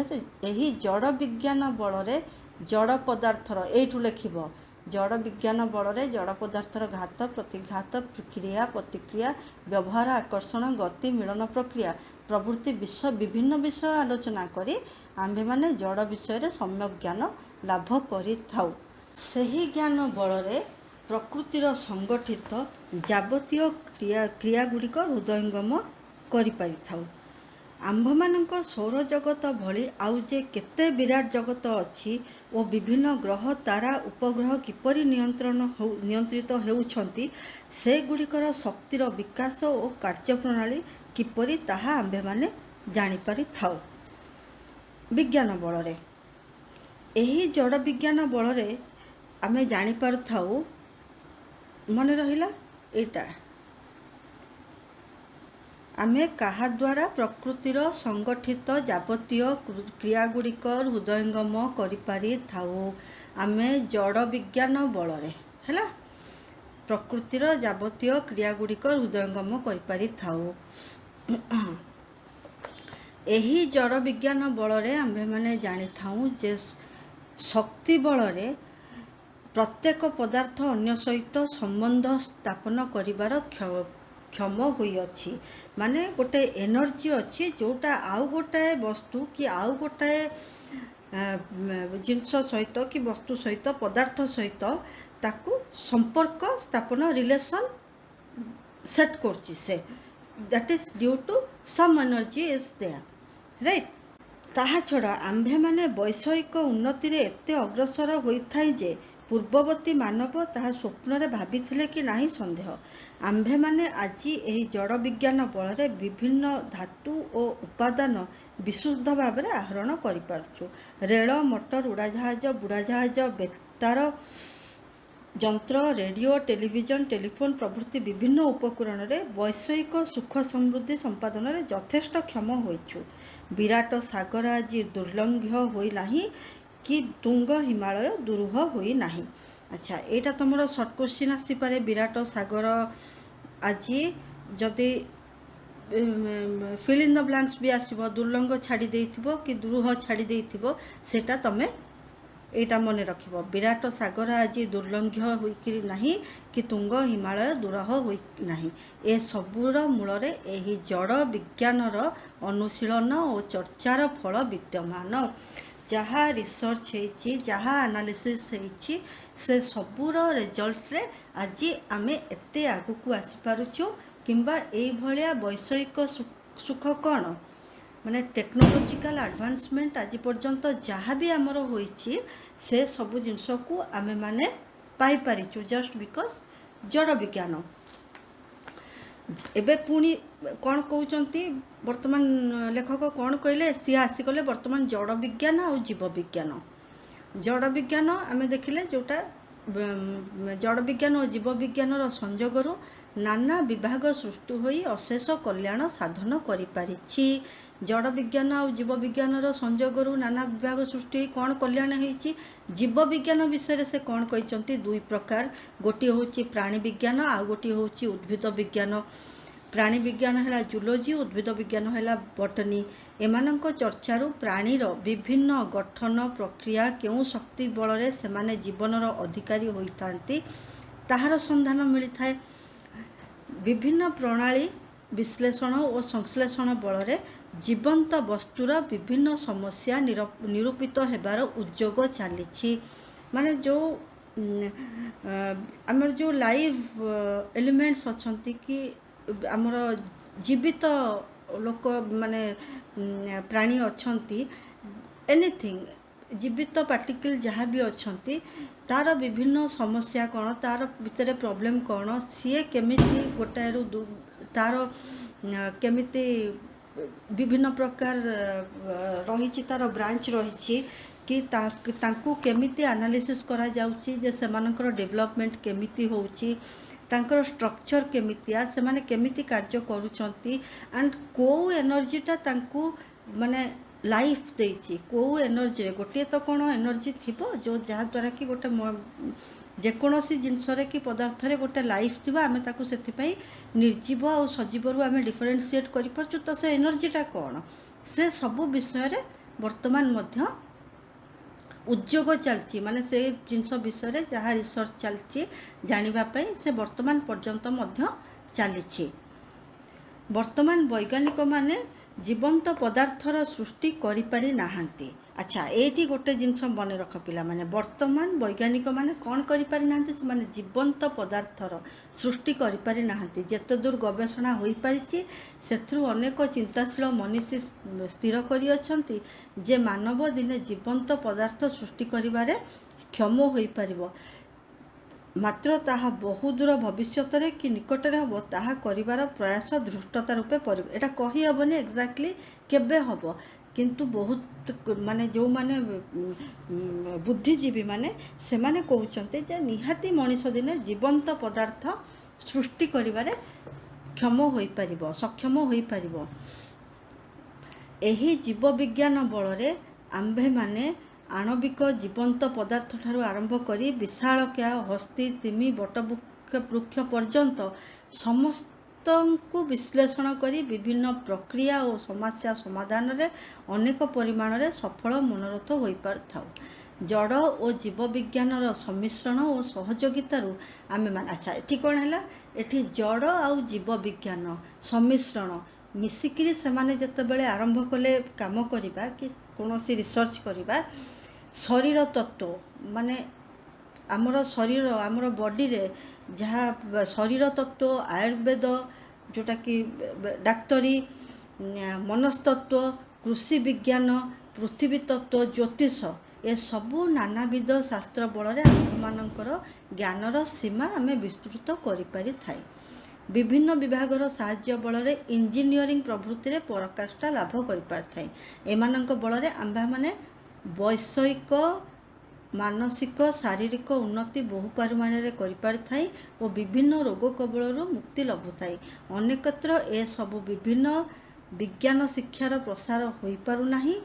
ଏହି ଜଡ଼ ବିଜ୍ଞାନ ବଳରେ ଜଡ଼ ପଦାର୍ଥର, ଏଇଠୁ ଲେଖିବ, ଜଡ଼ ବିଜ୍ଞାନ ବଳରେ ଜଡ଼ ପଦାର୍ଥର ଘାତ ପ୍ରତିଘାତ, କ୍ରିୟା ପ୍ରତିକ୍ରିୟା, ବ୍ୟବହାର, ଆକର୍ଷଣ, ଗତି, ମିଳନ ପ୍ରକ୍ରିୟା ପ୍ରଭୃତି ବିଭିନ୍ନ ବିଷୟ ଆଲୋଚନା କରି ଆମ୍ଭେମାନେ ଜଡ଼ ବିଷୟରେ ସମ୍ୟକ୍ ଜ୍ଞାନ ଲାଭ କରିଥାଉ। ସେହି ଜ୍ଞାନ ବଳରେ ପ୍ରକୃତିର ସଂଗଠିତ ଯାବତୀୟ କ୍ରିୟାଗୁଡ଼ିକ ହୃଦୟଙ୍ଗମ କରିପାରିଥାଉ। ଆମ୍ଭମାନଙ୍କ ସୌରଜଗତ ଭଳି ଆଉ ଯେ କେତେ ବିରାଟ ଜଗତ ଅଛି ଓ ବିଭିନ୍ନ ଗ୍ରହ, ତାରା, ଉପଗ୍ରହ କିପରି ନିୟନ୍ତ୍ରିତ ହେଉଛନ୍ତି, ସେଗୁଡ଼ିକର ଶକ୍ତିର ବିକାଶ ଓ କାର୍ଯ୍ୟପ୍ରଣାଳୀ କିପରି, ତାହା ଆମ୍ଭେମାନେ ଜାଣିପାରିଥାଉ ବିଜ୍ଞାନ ବଳରେ। ଏହି ଜଡ଼ ବିଜ୍ଞାନ ବଳରେ ଆମେ ଜାଣିପାରୁଥାଉ, ମନେ ରହିଲା ଏଇଟା, ଆମେ କାହା ଦ୍ୱାରା ପ୍ରକୃତିର ସଂଗଠିତ ଯାବତୀୟ କ୍ରିୟାଗୁଡ଼ିକ ହୃଦୟଙ୍ଗମ କରିପାରିଥାଉ। ଆମେ ଜଡ଼ ବିଜ୍ଞାନ ବଳରେ, ହେଲା, ପ୍ରକୃତିର ଯାବତୀୟ କ୍ରିୟାଗୁଡ଼ିକ ହୃଦୟଙ୍ଗମ କରିପାରିଥାଉ। ଏହି ଜଡ଼ ବିଜ୍ଞାନ ବଳରେ ଆମ୍ଭେମାନେ ଜାଣିଥାଉ ଯେ ଶକ୍ତି ବଳରେ ପ୍ରତ୍ୟେକ ପଦାର୍ଥ ଅନ୍ୟ ସହିତ ସମ୍ବନ୍ଧ ସ୍ଥାପନ କରିବାର କ୍ଷମ ହୋଇଅଛି। ମାନେ ଗୋଟେ ଏନର୍ଜି ଅଛି ଯେଉଁଟା ଆଉ ଗୋଟାଏ ବସ୍ତୁ କି ଆଉ ଗୋଟାଏ ଜିନିଷ ସହିତ କି ବସ୍ତୁ ସହିତ, ପଦାର୍ଥ ସହିତ ତାକୁ ସମ୍ପର୍କ ସ୍ଥାପନ, ରିଲେସନ୍ ସେଟ୍ କରୁଛି ସେ। That is due to some energy is there, right. ତାହା ଛଡ଼ା ଆମ୍ଭେମାନେ ବୈଷୟିକ ଉନ୍ନତିରେ ଏତେ ଅଗ୍ରସର ହୋଇଥାଏ ଯେ ପୂର୍ବବର୍ତ୍ତୀ ମାନବ ତାହା ସ୍ୱପ୍ନରେ ଭାବିଥିଲେ କି ନାହିଁ ସନ୍ଦେହ। ଆମ୍ଭେମାନେ ଆଜି ଏହି ଜଡ଼ ବିଜ୍ଞାନ ବଳରେ ବିଭିନ୍ନ ଧାତୁ ଓ ଉପାଦାନ ବିଶୁଦ୍ଧ ଭାବରେ ଆହରଣ କରିପାରୁଛୁ। ରେଳ, ମଟର, ଉଡ଼ାଜାହାଜ, ବୁଡ଼ାଜାହାଜ, ବେତାର ଯନ୍ତ୍ର, ରେଡ଼ିଓ, ଟେଲିଭିଜନ, ଟେଲିଫୋନ ପ୍ରଭୃତି ବିଭିନ୍ନ ଉପକରଣରେ ବୈଷୟିକ ସୁଖ ସମୃଦ୍ଧି ସମ୍ପାଦନରେ ଯଥେଷ୍ଟ କ୍ଷମ ହୋଇଛୁ। ବିରାଟ ସାଗର ଆଜି ଦୁର୍ଲଙ୍ଘ୍ୟ ହୋଇନାହିଁ କି ତୁଙ୍ଗ ହିମାଳୟ ଦୁରୂହ ହୋଇନାହିଁ। ଆଚ୍ଛା, ଏଇଟା ତୁମର ସର୍ଟ କୋଶ୍ଚିନ୍ ଆସିପାରେ। ବିରାଟ ସାଗର ଆଜି ଯଦି ଫିଲ୍ ଇନ୍ ଦ ବ୍ଲାଙ୍କ୍ସ ବି ଆସିବ, ଦୁର୍ଲଙ୍ଘ ଛାଡ଼ି ଦେଇଥିବ କି ଦୁରୂହ ଛାଡ଼ି ଦେଇଥିବ, ସେଇଟା ତୁମେ ଏଇଟା ମନେ ରଖିବ। ବିରାଟ ସାଗର ଆଜି ଦୁର୍ଲଙ୍ଘ୍ୟ ହୋଇକରି ନାହିଁ କି ତୁଙ୍ଗ ହିମାଳୟ ଦୂରହ ହୋଇନାହିଁ। ଏସବୁର ମୂଳରେ ଏହି ଜଡ଼ ବିଜ୍ଞାନର ଅନୁଶୀଳନ ଓ ଚର୍ଚ୍ଚାର ଫଳ ବିଦ୍ୟମାନ। ଯାହା ରିସର୍ଚ୍ଚ ହେଇଛି, ଯାହା ଆନାଲିସିସ୍ ହେଇଛି, ସେ ସବୁର ରେଜଲ୍ଟରେ ଆଜି ଆମେ ଏତେ ଆଗକୁ ଆସିପାରୁଛୁ। କିମ୍ବା ଏଇଭଳିଆ ବୈଷୟିକ ସୁଖ କ'ଣ ମାନେ ଟେକ୍ନୋଲୋଜିକାଲ ଆଡ଼ଭାନ୍ସମେଣ୍ଟ ଆଜି ପର୍ଯ୍ୟନ୍ତ ଯାହା ବି ଆମର ହୋଇଛି, ସେ ସବୁ ଜିନିଷକୁ ଆମେମାନେ ପାଇପାରିଛୁ ଜଷ୍ଟ ବିକଜ୍ ଜଡ଼ ବିଜ୍ଞାନ। ଏବେ ପୁଣି କ'ଣ କହୁଛନ୍ତି, ବର୍ତ୍ତମାନ ଲେଖକ କ'ଣ କହିଲେ, ସିଏ ଆସିଗଲେ ବର୍ତ୍ତମାନ ଜଡ଼ ବିଜ୍ଞାନ ଆଉ ଜୀବ ବିଜ୍ଞାନ। ଜଡ଼ ବିଜ୍ଞାନ ଆମେ ଦେଖିଲେ ଯେଉଁଟା ଜଡ଼ ବିଜ୍ଞାନ ଓ ଜୀବ ବିଜ୍ଞାନର ସଂଯୋଗରୁ ନାନା ବିଭାଗ ସୃଷ୍ଟି ହୋଇ ଅଶେଷ କଲ୍ୟାଣ ସାଧନ କରିପାରିଛି। ଜଡ଼ ବିଜ୍ଞାନ ଆଉ ଜୀବ ବିଜ୍ଞାନର ସଂଯୋଗରୁ ନାନା ବିଭାଗ ସୃଷ୍ଟି ହୋଇ କ'ଣ କଲ୍ୟାଣ ହେଇଛି। ଜୀବ ବିଜ୍ଞାନ ବିଷୟରେ ସେ କ'ଣ କହିଛନ୍ତି, ଦୁଇ ପ୍ରକାର। ଗୋଟିଏ ହେଉଛି ପ୍ରାଣୀ ବିଜ୍ଞାନ, ଆଉ ଗୋଟିଏ ହେଉଛି ଉଦ୍ଭିଦ ବିଜ୍ଞାନ। ପ୍ରାଣୀ ବିଜ୍ଞାନ ହେଲା ଜୁଲୋଜି, ଉଦ୍ଭିଦ ବିଜ୍ଞାନ ହେଲା ବଟନି। ଏମାନଙ୍କ ଚର୍ଚ୍ଚାରୁ ପ୍ରାଣୀର ବିଭିନ୍ନ ଗଠନ ପ୍ରକ୍ରିୟା, କେଉଁ ଶକ୍ତି ବଳରେ ସେମାନେ ଜୀବନର ଅଧିକାରୀ ହୋଇଥାନ୍ତି, ତାହାର ସନ୍ଧାନ ମିଳିଥାଏ। ବିଭିନ୍ନ ପ୍ରଣାଳୀ ବିଶ୍ଳେଷଣ ଓ ସଂଶ୍ଳେଷଣ ବଳରେ ଜୀବନ୍ତ ବସ୍ତୁର ବିଭିନ୍ନ ସମସ୍ୟା ନିରୂପିତ ହେବାର ଉଦ୍ଯୋଗ ଚାଲିଛି। ମାନେ ଯେଉଁ ଆମର ଯେଉଁ ଲାଇଭ୍ ଏଲିମେଣ୍ଟସ୍ ଅଛନ୍ତି କି ଆମର ଜୀବିତ ଲୋକ ମାନେ ପ୍ରାଣୀ ଅଛନ୍ତି, ଏନିଥିଙ୍ଗ ଜୀବିତ ପାର୍ଟିକଲ୍ ଯାହା ବି ଅଛନ୍ତି, ତା'ର ବିଭିନ୍ନ ସମସ୍ୟା କ'ଣ, ତା'ର ଭିତରେ ପ୍ରୋବ୍ଲେମ୍ କ'ଣ, ସିଏ କେମିତି ଗୋଟାଏରୁ ତା'ର କେମିତି ବିଭିନ୍ନ ପ୍ରକାର ରହିଛି, ତା'ର ବ୍ରାଞ୍ଚ ରହିଛି କି ତାଙ୍କୁ କେମିତି ଆନାଲିସିସ୍ କରାଯାଉଛି ଯେ ସେମାନଙ୍କର ଡେଭଲପମେଣ୍ଟ କେମିତି ହେଉଛି, ତାଙ୍କର ଷ୍ଟ୍ରକ୍ଚର କେମିତିଆ, ସେମାନେ କେମିତି କାର୍ଯ୍ୟ କରୁଛନ୍ତି, ଆଣ୍ଡ କେଉଁ ଏନର୍ଜିଟା ତାଙ୍କୁ ମାନେ ଲାଇଫ୍ ଦେଇଛି। କେଉଁ ଏନର୍ଜିରେ, ଗୋଟିଏ ତ କ'ଣ ଏନର୍ଜି ଥିବ ଯେଉଁ ଯାହାଦ୍ୱାରା କି ଗୋଟେ ଯେକୌଣସି ଜିନିଷରେ କି ପଦାର୍ଥରେ ଗୋଟେ ଲାଇଫ୍ ଥିବ, ଆମେ ତାକୁ ସେଥିପାଇଁ ନିର୍ଜୀବ ଆଉ ସଜୀବରୁ ଆମେ ଡିଫରେନ୍ସିଏଟ୍ କରିପାରୁଛୁ। ତ ସେ ଏନର୍ଜିଟା କ'ଣ, ସେ ସବୁ ବିଷୟରେ ବର୍ତ୍ତମାନ ମଧ୍ୟ ଉଦ୍ଯୋଗ ଚାଲିଛି। ମାନେ ସେ ଜିନିଷ ବିଷୟରେ ଯାହା ରିସର୍ଚ୍ଚ ଚାଲିଛି ଜାଣିବା ପାଇଁ, ସେ ବର୍ତ୍ତମାନ ପର୍ଯ୍ୟନ୍ତ ମଧ୍ୟ ଚାଲିଛି। ବର୍ତ୍ତମାନ ବୈଜ୍ଞାନିକମାନେ ଜୀବନ୍ତ ପଦାର୍ଥର ସୃଷ୍ଟି କରିପାରି ନାହାନ୍ତି। ଆଚ୍ଛା, ଏଇଠି ଗୋଟେ ଜିନିଷ ମନେ ରଖ ପିଲାମାନେ, ବର୍ତ୍ତମାନ ବୈଜ୍ଞାନିକମାନେ କ'ଣ କରିପାରି ନାହାନ୍ତି, ସେମାନେ ଜୀବନ୍ତ ପଦାର୍ଥର ସୃଷ୍ଟି କରିପାରି ନାହାନ୍ତି। ଯେତେ ଦୂର ଗବେଷଣା ହୋଇପାରିଛି, ସେଥିରୁ ଅନେକ ଚିନ୍ତାଶୀଳ ମନୀଷୀ ସ୍ଥିର କରିଅଛନ୍ତି ଯେ ମାନବ ଦିନେ ଜୀବନ୍ତ ପଦାର୍ଥ ସୃଷ୍ଟି କରିବାରେ କ୍ଷମ ହୋଇପାରିବ। ମାତ୍ର ତାହା ବହୁ ଦୂର ଭବିଷ୍ୟତରେ କି ନିକଟରେ ହେବ, ତାହା କରିବାର ପ୍ରୟାସ ଧୃଷ୍ଟତା ରୂପେ ପରିବ। ଏଇଟା କହିହେବନି ଏକ୍ଜାକ୍ଟଲି କେବେ ହେବ, କିନ୍ତୁ ବହୁତ ମାନେ ଯେଉଁମାନେ ବୁଦ୍ଧିଜୀବୀ ମାନେ ସେମାନେ କହୁଛନ୍ତି ଯେ ନିହାତି ମଣିଷ ଦିନେ ଜୀବନ୍ତ ପଦାର୍ଥ ସୃଷ୍ଟି କରିବାରେ ସକ୍ଷମ ହୋଇପାରିବ। ଏହି ଜୀବବିଜ୍ଞାନ ବଳରେ ଆମ୍ଭେମାନେ ଆଣବିକ ଜୀବନ୍ତ ପଦାର୍ଥଠାରୁ ଆରମ୍ଭ କରି ବିଶାଳକାୟ ହସ୍ତୀ, ତିମି, ବଟବୃକ୍ଷ ପର୍ଯ୍ୟନ୍ତ ସମସ୍ତଙ୍କୁ ବିଶ୍ଳେଷଣ କରି ବିଭିନ୍ନ ପ୍ରକ୍ରିୟା ଓ ସମସ୍ୟା ସମାଧାନରେ ଅନେକ ପରିମାଣରେ ସଫଳ ମନୋରଥ ହୋଇପାରିଥାଉ। ଜଡ଼ ଓ ଜୀବବିଜ୍ଞାନର ସମ୍ମିଶ୍ରଣ ଓ ସହଯୋଗିତାରୁ ଆମେମାନେ, ଆଚ୍ଛା ଏଠି କ'ଣ ହେଲା, ଏଠି ଜଡ଼ ଆଉ ଜୀବବିଜ୍ଞାନ ସମ୍ମିଶ୍ରଣ ମିଶିକିରି ସେମାନେ ଯେତେବେଳେ ଆରମ୍ଭ କଲେ କାମ କରିବା କି କୌଣସି ରିସର୍ଚ୍ଚ କରିବା, ଶରୀର ତତ୍ତ୍ୱ ମାନେ ଆମର ଶରୀର, ଆମର ବଡ଼ିରେ ଯାହା ଶରୀର ତତ୍ତ୍ୱ, ଆୟୁର୍ବେଦ ଯେଉଁଟାକି ଡାକ୍ତରୀ, ମନସ୍ତତ୍ତ୍ୱ, କୃଷି ବିଜ୍ଞାନ, ପୃଥିବୀ ତତ୍ତ୍ୱ, ଜ୍ୟୋତିଷ, ଏସବୁ ନାନାବିଧ ଶାସ୍ତ୍ର ବଳରେ ଆମ୍ଭମାନଙ୍କର ଜ୍ଞାନର ସୀମା ଆମେ ବିସ୍ତୃତ କରିପାରିଥାଏ। ବିଭିନ୍ନ ବିଭାଗର ସାହାଯ୍ୟ ବଳରେ ଇଞ୍ଜିନିୟରିଂ ପ୍ରଭୃତିରେ ପରାକାଷ୍ଠା ଲାଭ କରିପାରିଥାଏ। ଏମାନଙ୍କ ବଳରେ ଆମ୍ଭେମାନେ ବୈଷୟିକ ମାନସିକ ଶାରୀରିକ ଉନ୍ନତି ବହୁ ପରିମାଣରେ କରିପାରିଥାଏ ଓ ବିଭିନ୍ନ ରୋଗ କବଳରୁ ମୁକ୍ତି ଲଭୁଥାଏ। ଅନେକତ୍ର ଏସବୁ ବିଭିନ୍ନ ବିଜ୍ଞାନ ଶିକ୍ଷାର ପ୍ରସାର ହୋଇପାରୁନାହିଁ।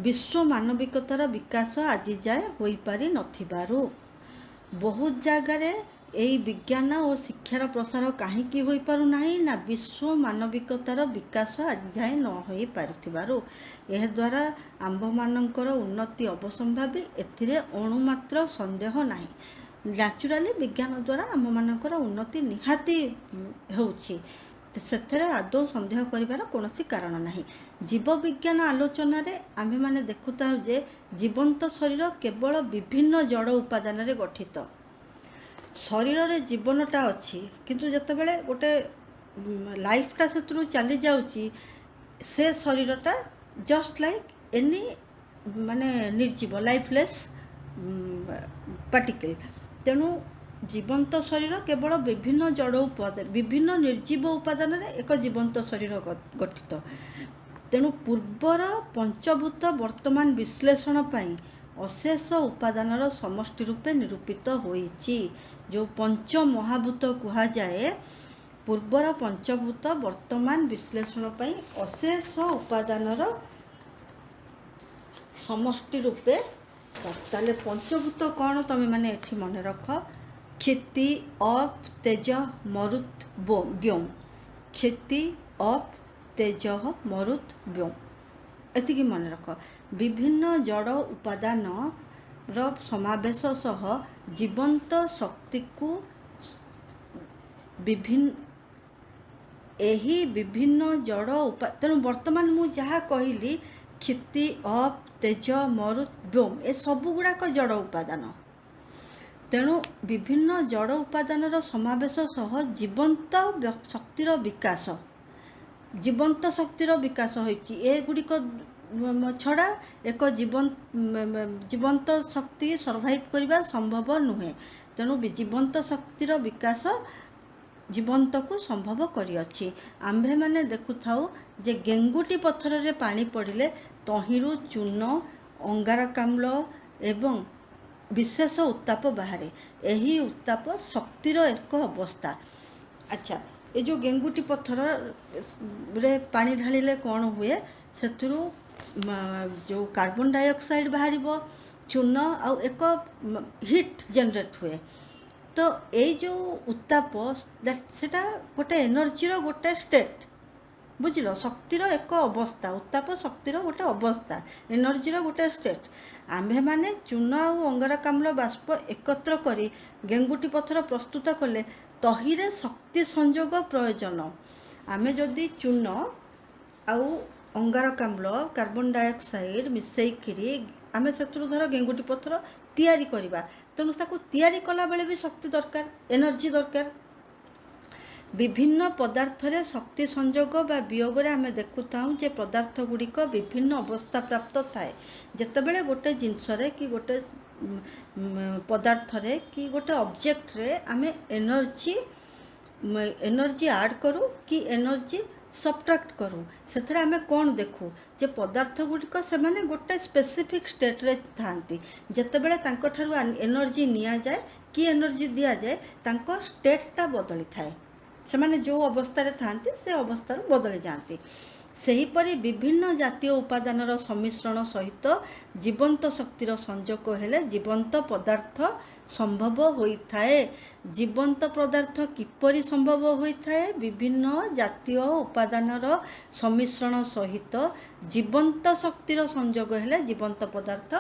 ବିଶ୍ୱ ମାନବିକତାର ବିକାଶ ଆଜି ଯାଏ ହୋଇପାରି ନଥିବାରୁ ବହୁତ ଜାଗାରେ ଏହି ବିଜ୍ଞାନ ଓ ଶିକ୍ଷାର ପ୍ରସାର କାହିଁକି ହୋଇପାରୁନାହିଁ ନା ବିଶ୍ୱ ମାନବିକତାର ବିକାଶ ଆଜି ଯାଏ ନ ହୋଇପାରିଥିବାରୁ ଏହାଦ୍ୱାରା ଆମ୍ଭମାନଙ୍କର ଉନ୍ନତି ଅବସମ୍ଭାବୀ, ଏଥିରେ ଅଣୁମାତ୍ର ସନ୍ଦେହ ନାହିଁ। ନ୍ୟାଚୁରାଲି ବିଜ୍ଞାନ ଦ୍ୱାରା ଆମ୍ଭମାନଙ୍କର ଉନ୍ନତି ନିହାତି ହେଉଛି, ସେଥିରେ ଆଦୌ ସନ୍ଦେହ କରିବାର କୌଣସି କାରଣ ନାହିଁ। ଜୀବବିଜ୍ଞାନ ଆଲୋଚନାରେ ଆମ୍ଭେମାନେ ଦେଖୁଥାଉ ଯେ ଜୀବନ୍ତ ଶରୀର କେବଳ ବିଭିନ୍ନ ଜଡ଼ ଉପାଦାନରେ ଗଠିତ। ଶରୀରରେ ଜୀବନଟା ଅଛି, କିନ୍ତୁ ଯେତେବେଳେ ଗୋଟେ ଲାଇଫଟା ସେଥିରୁ ଚାଲି ଯାଉଛି, ସେ ଶରୀରଟା ଜଷ୍ଟ ଲାଇକ୍ ଏନି ମାନେ ନିର୍ଜୀବ ଲାଇଫଲେସ୍ ପାର୍ଟିକଲ୍। ତେଣୁ ଜୀବନ୍ତ ଶରୀର କେବଳ ବିଭିନ୍ନ ଜଡ଼ ଉପାଦାନ, ବିଭିନ୍ନ ନିର୍ଜୀବ ଉପାଦାନରେ ଏକ ଜୀବନ୍ତ ଶରୀର ଗଠିତ। ତେଣୁ ପୂର୍ବର ପଞ୍ଚଭୂତ ବର୍ତ୍ତମାନ ବିଶ୍ଳେଷଣ ପାଇଁ ଅଶେଷ ଉପାଦାନର ସମଷ୍ଟି ରୂପେ ନିରୂପିତ ହୋଇଛି। ଯେଉଁ ପଞ୍ଚମହାଭୂତ କୁହାଯାଏ, ପୂର୍ବର ପଞ୍ଚଭୂତ ବର୍ତ୍ତମାନ ବିଶ୍ଳେଷଣ ପାଇଁ ଅଶେଷ ଉପାଦାନର ସମଷ୍ଟି ରୂପେ। ତାହେଲେ ପଞ୍ଚଭୂତ କ'ଣ ତମେ ମାନେ ଏଠି ମନେ ରଖ। କ୍ଷିତି ଅପ୍ ତେଜ ମରୁତ୍ ବ୍ୟୋମ୍। କ୍ଷିତି ଅପ୍ ତେଜ ମରୁତ୍ ବ୍ୟୋମ୍, ଏତିକି ମନେ ରଖ। ବିଭିନ୍ନ ଜଡ଼ ଉପାଦାନର ସମାବେଶ ସହ ଜୀବନ୍ତ ଶକ୍ତିକୁ ଏହି ବିଭିନ୍ନ ଜଡ଼ ତେଣୁ ବର୍ତ୍ତମାନ ମୁଁ ଯାହା କହିଲି କ୍ଷିତି ଅପ୍ ତେଜ ମରୁତ୍ ବ୍ୟୋମ୍, ଏସବୁ ଗୁଡ଼ାକ ଜଡ଼ ଉପାଦାନ। ତେଣୁ ବିଭିନ୍ନ ଜଡ଼ ଉପାଦାନର ସମାବେଶ ସହ ଜୀବନ୍ତ ଶକ୍ତିର ବିକାଶ, ଜୀବନ୍ତ ଶକ୍ତିର ବିକାଶ ହୋଇଛି। ଏଗୁଡ଼ିକ ଛଡ଼ା ଏକ ଜୀବନ୍ତ ଶକ୍ତି ସର୍ଭାଇଭ୍ କରିବା ସମ୍ଭବ ନୁହେଁ। ତେଣୁ ଜୀବନ୍ତ ଶକ୍ତିର ବିକାଶ ଜୀବନ୍ତକୁ ସମ୍ଭବ କରିଅଛି। ଆମ୍ଭେମାନେ ଦେଖୁଥାଉ ଯେ ଗେଙ୍ଗୁଟି ପଥରରେ ପାଣି ପଡ଼ିଲେ ତହିଁରୁ ଚୂନ, ଅଙ୍ଗାରକାମ୍ଳ ଏବଂ ବିଶେଷ ଉତ୍ତାପ ବାହାରେ। ଏହି ଉତ୍ତାପ ଶକ୍ତିର ଏକ ଅବସ୍ଥା। ଆଚ୍ଛା, ଏ ଯେଉଁ ଗେଙ୍ଗୁଟି ପଥରରେ ପାଣି ଢାଳିଲେ କ'ଣ ହୁଏ? ସେଥିରୁ ଯେଉଁ କାର୍ବନ ଡାଇଅକ୍ସାଇଡ଼ ବାହାରିବ, ଚୂନ ଆଉ ଏକ ହିଟ୍ ଜେନେରେଟ୍ ହୁଏ। ତ ଏଇ ଯେଉଁ ଉତ୍ତାପ, ସେଟା ଗୋଟେ ଏନର୍ଜିର ଗୋଟେ ଷ୍ଟେଟ୍, ବୁଝିଲ? ଶକ୍ତିର ଏକ ଅବସ୍ଥା। ଉତ୍ତାପ ଶକ୍ତିର ଗୋଟେ ଅବସ୍ଥା, ଏନର୍ଜିର ଗୋଟେ ଷ୍ଟେଟ୍। ଆମ୍ଭେମାନେ ଚୂନ ଆଉ ଅଙ୍ଗାରକାମ୍ଳ ବାଷ୍ପ ଏକତ୍ର କରି ଗେଙ୍ଗୁଟି ପଥର ପ୍ରସ୍ତୁତ କଲେ ତହିଁରେ ଶକ୍ତି ସଂଯୋଗ ପ୍ରୟୋଜନ। ଆମେ ଯଦି ଚୂନ ଆଉ ଅଙ୍ଗାରକାମ୍ଳ, କାର୍ବନ ଡାଇଅକ୍ସାଇଡ଼ ମିଶାଇକିରି ଆମେ ସେଥିରୁ ଧର ଗେଙ୍ଗୁଟି ପଥର ତିଆରି କରିବା, ତେଣୁ ତାକୁ ତିଆରି କଲାବେଳେ ବି ଶକ୍ତି ଦରକାର, ଏନର୍ଜି ଦରକାର। ବିଭିନ୍ନ ପଦାର୍ଥରେ ଶକ୍ତି ସଂଯୋଗ ବା ବିୟୋଗରେ ଆମେ ଦେଖୁଥାଉ ଯେ ପଦାର୍ଥ ଗୁଡ଼ିକ ବିଭିନ୍ନ ଅବସ୍ଥା ପ୍ରାପ୍ତ ଥାଏ। ଯେତେବେଳେ ଗୋଟେ ଜିନିଷରେ କି ଗୋଟେ ପଦାର୍ଥରେ କି ଗୋଟେ ଅବଜେକ୍ଟରେ ଆମେ ଏନର୍ଜି ଆଡ଼୍ କରୁ କି ଏନର୍ଜି ସବଟ୍ରାକ୍ଟ କରୁ, ସେଥିରେ ଆମେ କ'ଣ ଦେଖୁ ଯେ ପଦାର୍ଥ ଗୁଡ଼ିକ ସେମାନେ ଗୋଟେ ସ୍ପେସିଫିକ୍ ଷ୍ଟେଟ୍ରେ ଥାଆନ୍ତି। ଯେତେବେଳେ ତାଙ୍କଠାରୁ ଏନର୍ଜି ନିଆଯାଏ କି ଏନର୍ଜି ଦିଆଯାଏ, ତାଙ୍କ ଷ୍ଟେଟ୍ଟା ବଦଳିଥାଏ। ସେମାନେ ଯେଉଁ ଅବସ୍ଥାରେ ଥାଆନ୍ତି ସେ ଅବସ୍ଥାରୁ ବଦଳି ଯାଆନ୍ତି। ସେହିପରି ବିଭିନ୍ନ ଜାତୀୟ ଉପାଦାନର ସମ୍ମିଶ୍ରଣ ସହିତ ଜୀବନ୍ତ ଶକ୍ତିର ସଂଯୋଗ ହେଲେ ଜୀବନ୍ତ ପଦାର୍ଥ ସମ୍ଭବ ହୋଇଥାଏ। ଜୀବନ୍ତ ପଦାର୍ଥ କିପରି ସମ୍ଭବ ହୋଇଥାଏ? ବିଭିନ୍ନ ଜାତୀୟ ଉପାଦାନର ସମ୍ମିଶ୍ରଣ ସହିତ ଜୀବନ୍ତ ଶକ୍ତିର ସଂଯୋଗ ହେଲେ ଜୀବନ୍ତ ପଦାର୍ଥ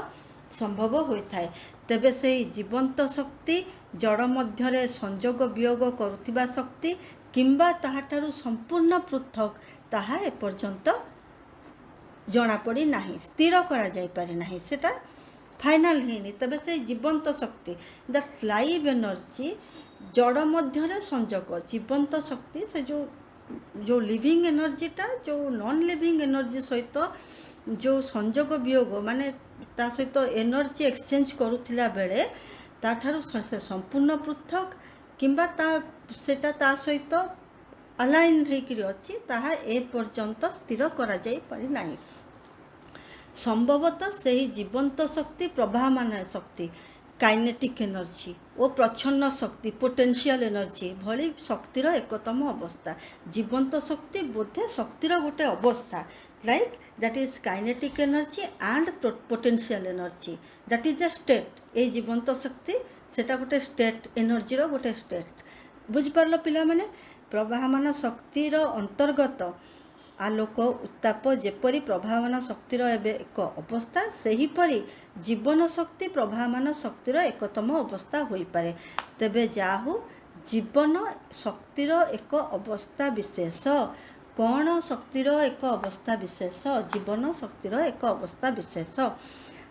ସମ୍ଭବ ହୋଇଥାଏ। ତେବେ ସେହି ଜୀବନ୍ତ ଶକ୍ତି ଜଡ଼ ମଧ୍ୟରେ ସଂଯୋଗ ବିୟୋଗ କରୁଥିବା ଶକ୍ତି କିମ୍ବା ତାହାଠାରୁ ସମ୍ପୂର୍ଣ୍ଣ ପୃଥକ୍, ତାହା ଏପର୍ଯ୍ୟନ୍ତ ଜଣାପଡ଼ି ନାହିଁ, ସ୍ଥିର କରାଯାଇପାରି ନାହିଁ, ସେଟା ଫାଇନାଲ୍ ହେଇନି। ତେବେ ସେହି ଜୀବନ୍ତ ଶକ୍ତି, ଦ୍ୟାଟ୍ ଲାଇଭ୍ ଏନର୍ଜି, ଜଡ଼ ମଧ୍ୟରେ ସଂଯୋଗ, ଜୀବନ୍ତ ଶକ୍ତି, ସେ ଯେଉଁ ଲିଭିଂ ଏନର୍ଜିଟା ଯେଉଁ ନନ୍ ଲିଭିଂ ଏନର୍ଜି ସହିତ जो संजोग वियोग माने ता सहित एनर्जी एक्सचेंज करुथिला बेले ताठारु संपूर्ण पृथक किंबा सेटा ता सहित अलाइन होकर अच्छी ताहा ए पर्यंत स्थिर करा जाई पारि नाही। संभवतः से ही जीवंत शक्ति प्रभामान शक्ति काइनेटिक एनर्जी और प्रच्छन्न शक्ति पोटेंशियल एनर्जी भली शक्तिर एकतम अवस्था। जीवंत शक्ति बोधे शक्तिर गोटे अवस्था like that is kinetic energy and potential energy that is a state. ए जीवंत शक्ति सेटा गोटे स्टेट एनर्जी रो गोटे स्टेट। बुझिपारल पिला माने प्रभामान शक्तिर अंतर्गत आलोक उत्ताप जेपरी प्रभावान शक्तिर एक अवस्था सेहीपरि जीवन शक्ति प्रभावान शक्तिर एकतम अवस्था होई पारे। तेबे जाहु जीवन शक्तिर एक अवस्था विशेष कौन शक्तिर एक अवस्था विशेष जीवन शक्तिर एक अवस्था विशेष।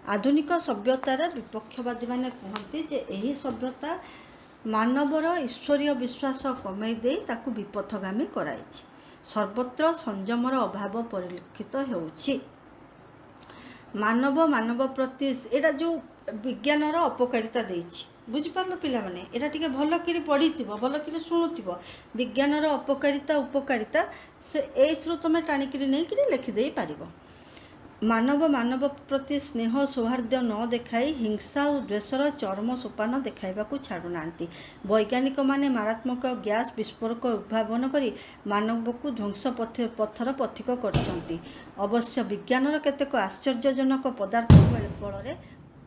आधुनिक सभ्यतार विपक्षवादी माने कहते जे एही सभ्यता मानवर ईश्वरीय विश्वास कमई दे ताकू विपथगामी कराइछि। सर्वत्र संयमर अभाव परिलक्षित होउछि। मानव प्रति एटा जो विज्ञानर अपकारिता देइछि बुझिपारल पिला माने एटा टिके भल करी पढ़िथिबो भल करी शुणुथिबो विज्ञानर अपकारिता उपकारिता से एथ्रु तमे टाणिकरी नै करी लिखि देई पारिबो। मानव प्रति स्नेह सौहार्द्य न देखाई हिंसा और द्वेषर चरम सोपान देखाइबाकू छाड़ुनांती। वैज्ञानिक माने मारात्मक गैस विस्फोरक उद्भावन करी मानव को ध्वंस पथर पथिक करछंती। अवश्य विज्ञानर केतेक आश्चर्यजनक पदार्थ बल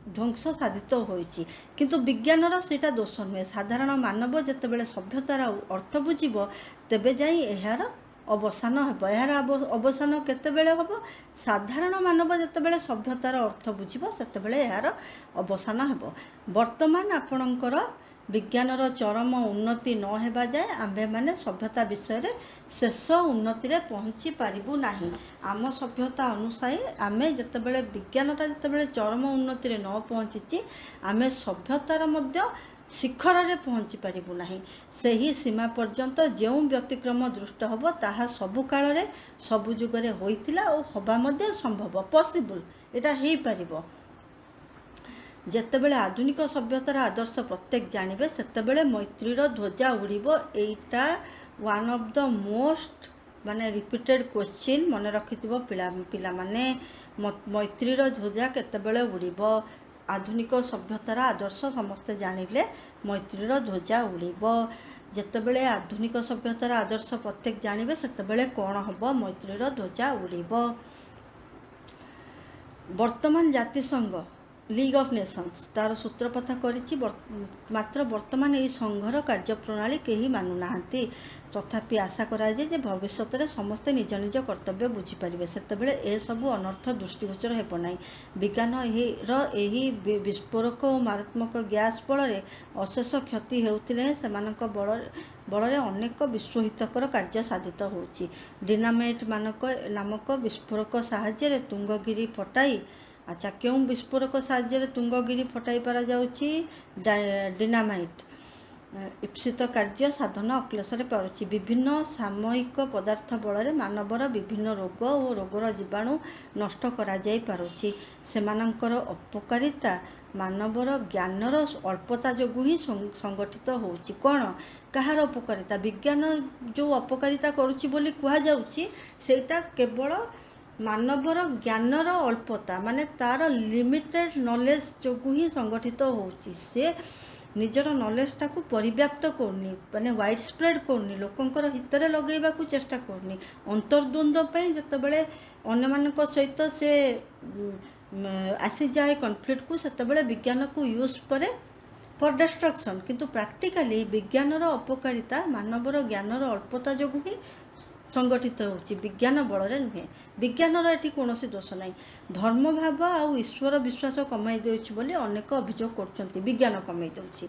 ध्वंस साधित होइछि किंतु विज्ञानर सेटा दोष नुहे। साधारण मानव जेतेबेले सभ्यतार अर्थ बुझिबो तेबे जाई एहार अवसान हेब। यार अवसान केतेबेले हेब साधारण मानव जेतेबेले सभ्यतार अर्थ बुझिबो सेतेबेले यार अवसान हेब। वर्तमान आपणकर विज्ञानर चरम उन्नति न हेबा जाए आम्भे माने सभ्यता विषय रे शेष उन्नति रे पहुँची पारिबु नाही। आम सभ्यता अनुसायी आमे जेतेबेले विज्ञानटा जेतेबेले चरम उन्नति रे न पहुँची आमे सभ्यतार मध्य शिखर रे पहुँची पारिबु नाही। सेही सीमा पर्यंत जो व्यतिक्रम दृष्ट हब ताहा सबु काल रे सबु जुग रे होइतिला और हबा मध्य संभव पॉसिबल एटा हेई पारिबो। जेतेबेले आधुनिक सभ्यतार आदर्श प्रत्येक जानिबे सेतेबेले मैत्रीर ध्वजा उड़िबो। एटा वन ऑफ द मोस्ट माने रिपीटेड क्वेश्चन मन रखिथिबो पिला माने मैत्रीर ध्वजा केतेबेले उड़िबो। आधुनिक सभ्यतार आदर्श समस्ते जानिले मैत्रीर ध्वजा उड़िबो। जेतेबेले आधुनिक सभ्यतार आदर्श प्रत्येक जानिबे सेतेबेले कोण हबो मैत्रीर ध्वजा उड़िबो। वर्तमान जातिसंघ लीग ऑफ नेशंस तार सूत्रपथा करिछि मात्र वर्तमान यही संघर कार्यप्रणाली कहीं मानु नाहांती। तथापि आशा करा जे भविष्य में समस्ते निज निज कर्तव्य बुझीपारे सेतेबेले ए सबु अनर्थ दृष्टिगोचर हेब नाही। विज्ञान एही विस्फोरक और मारात्मक गैस बल अशेष क्षति हेउतिले सेमानक बल अनेक विश्वहितकर कार्य साधित होउछि। डिनामाइट नामक विस्फोरक साहाय्य तुंगगिरी फटाई अच्छा क्यों विस्फोरक साहाय्य तुंगगिरी फटाई पारा जाउछि डिनामाइट ईप्सित कार्य साधन अक्लेशरे पारुछि। विभिन्न सामयिक पदार्थ बल मानवर विभिन्न रोग और रोगर जीवाणु नष्ट करा जाई पारुछि। सेमानंकर अपकारिता मानवर ज्ञानर अल्पता जोगु ही संगठित होउछि। कौन कहार अपकारिता विज्ञान जो अपकारिता करुछि बोली कुहा जाउछि सेटा केवल मानवर ज्ञानर अल्पता माने तार लिमिटेड नॉलेज जोगु ही संगठित होउछि। से निजर नॉलेजटा को परिव्याप्त करनी माने वाइड स्प्रेड करनी लोकंकर हितरे लगेबा को चेष्टा करनी अंतर्द्वंद्व पे जतबेले अन्य मानक सहित से आसी जाए कॉन्फ्लिक्ट को सेतबेले विज्ञान को यूज करे फॉर डिस्ट्रक्शन किंतु प्रैक्टिकली विज्ञानर अपकारिता मानवर ज्ञानर अल्पता जोगु ही संगठित होउछि विज्ञान बलरे नुहे। विज्ञानर एटी कोनोसी दोष नाही। धर्म भाव आउ ईश्वर विश्वास कमाई देउछि बोली अनेक अभियोग करछंती विज्ञान कमाई देउछि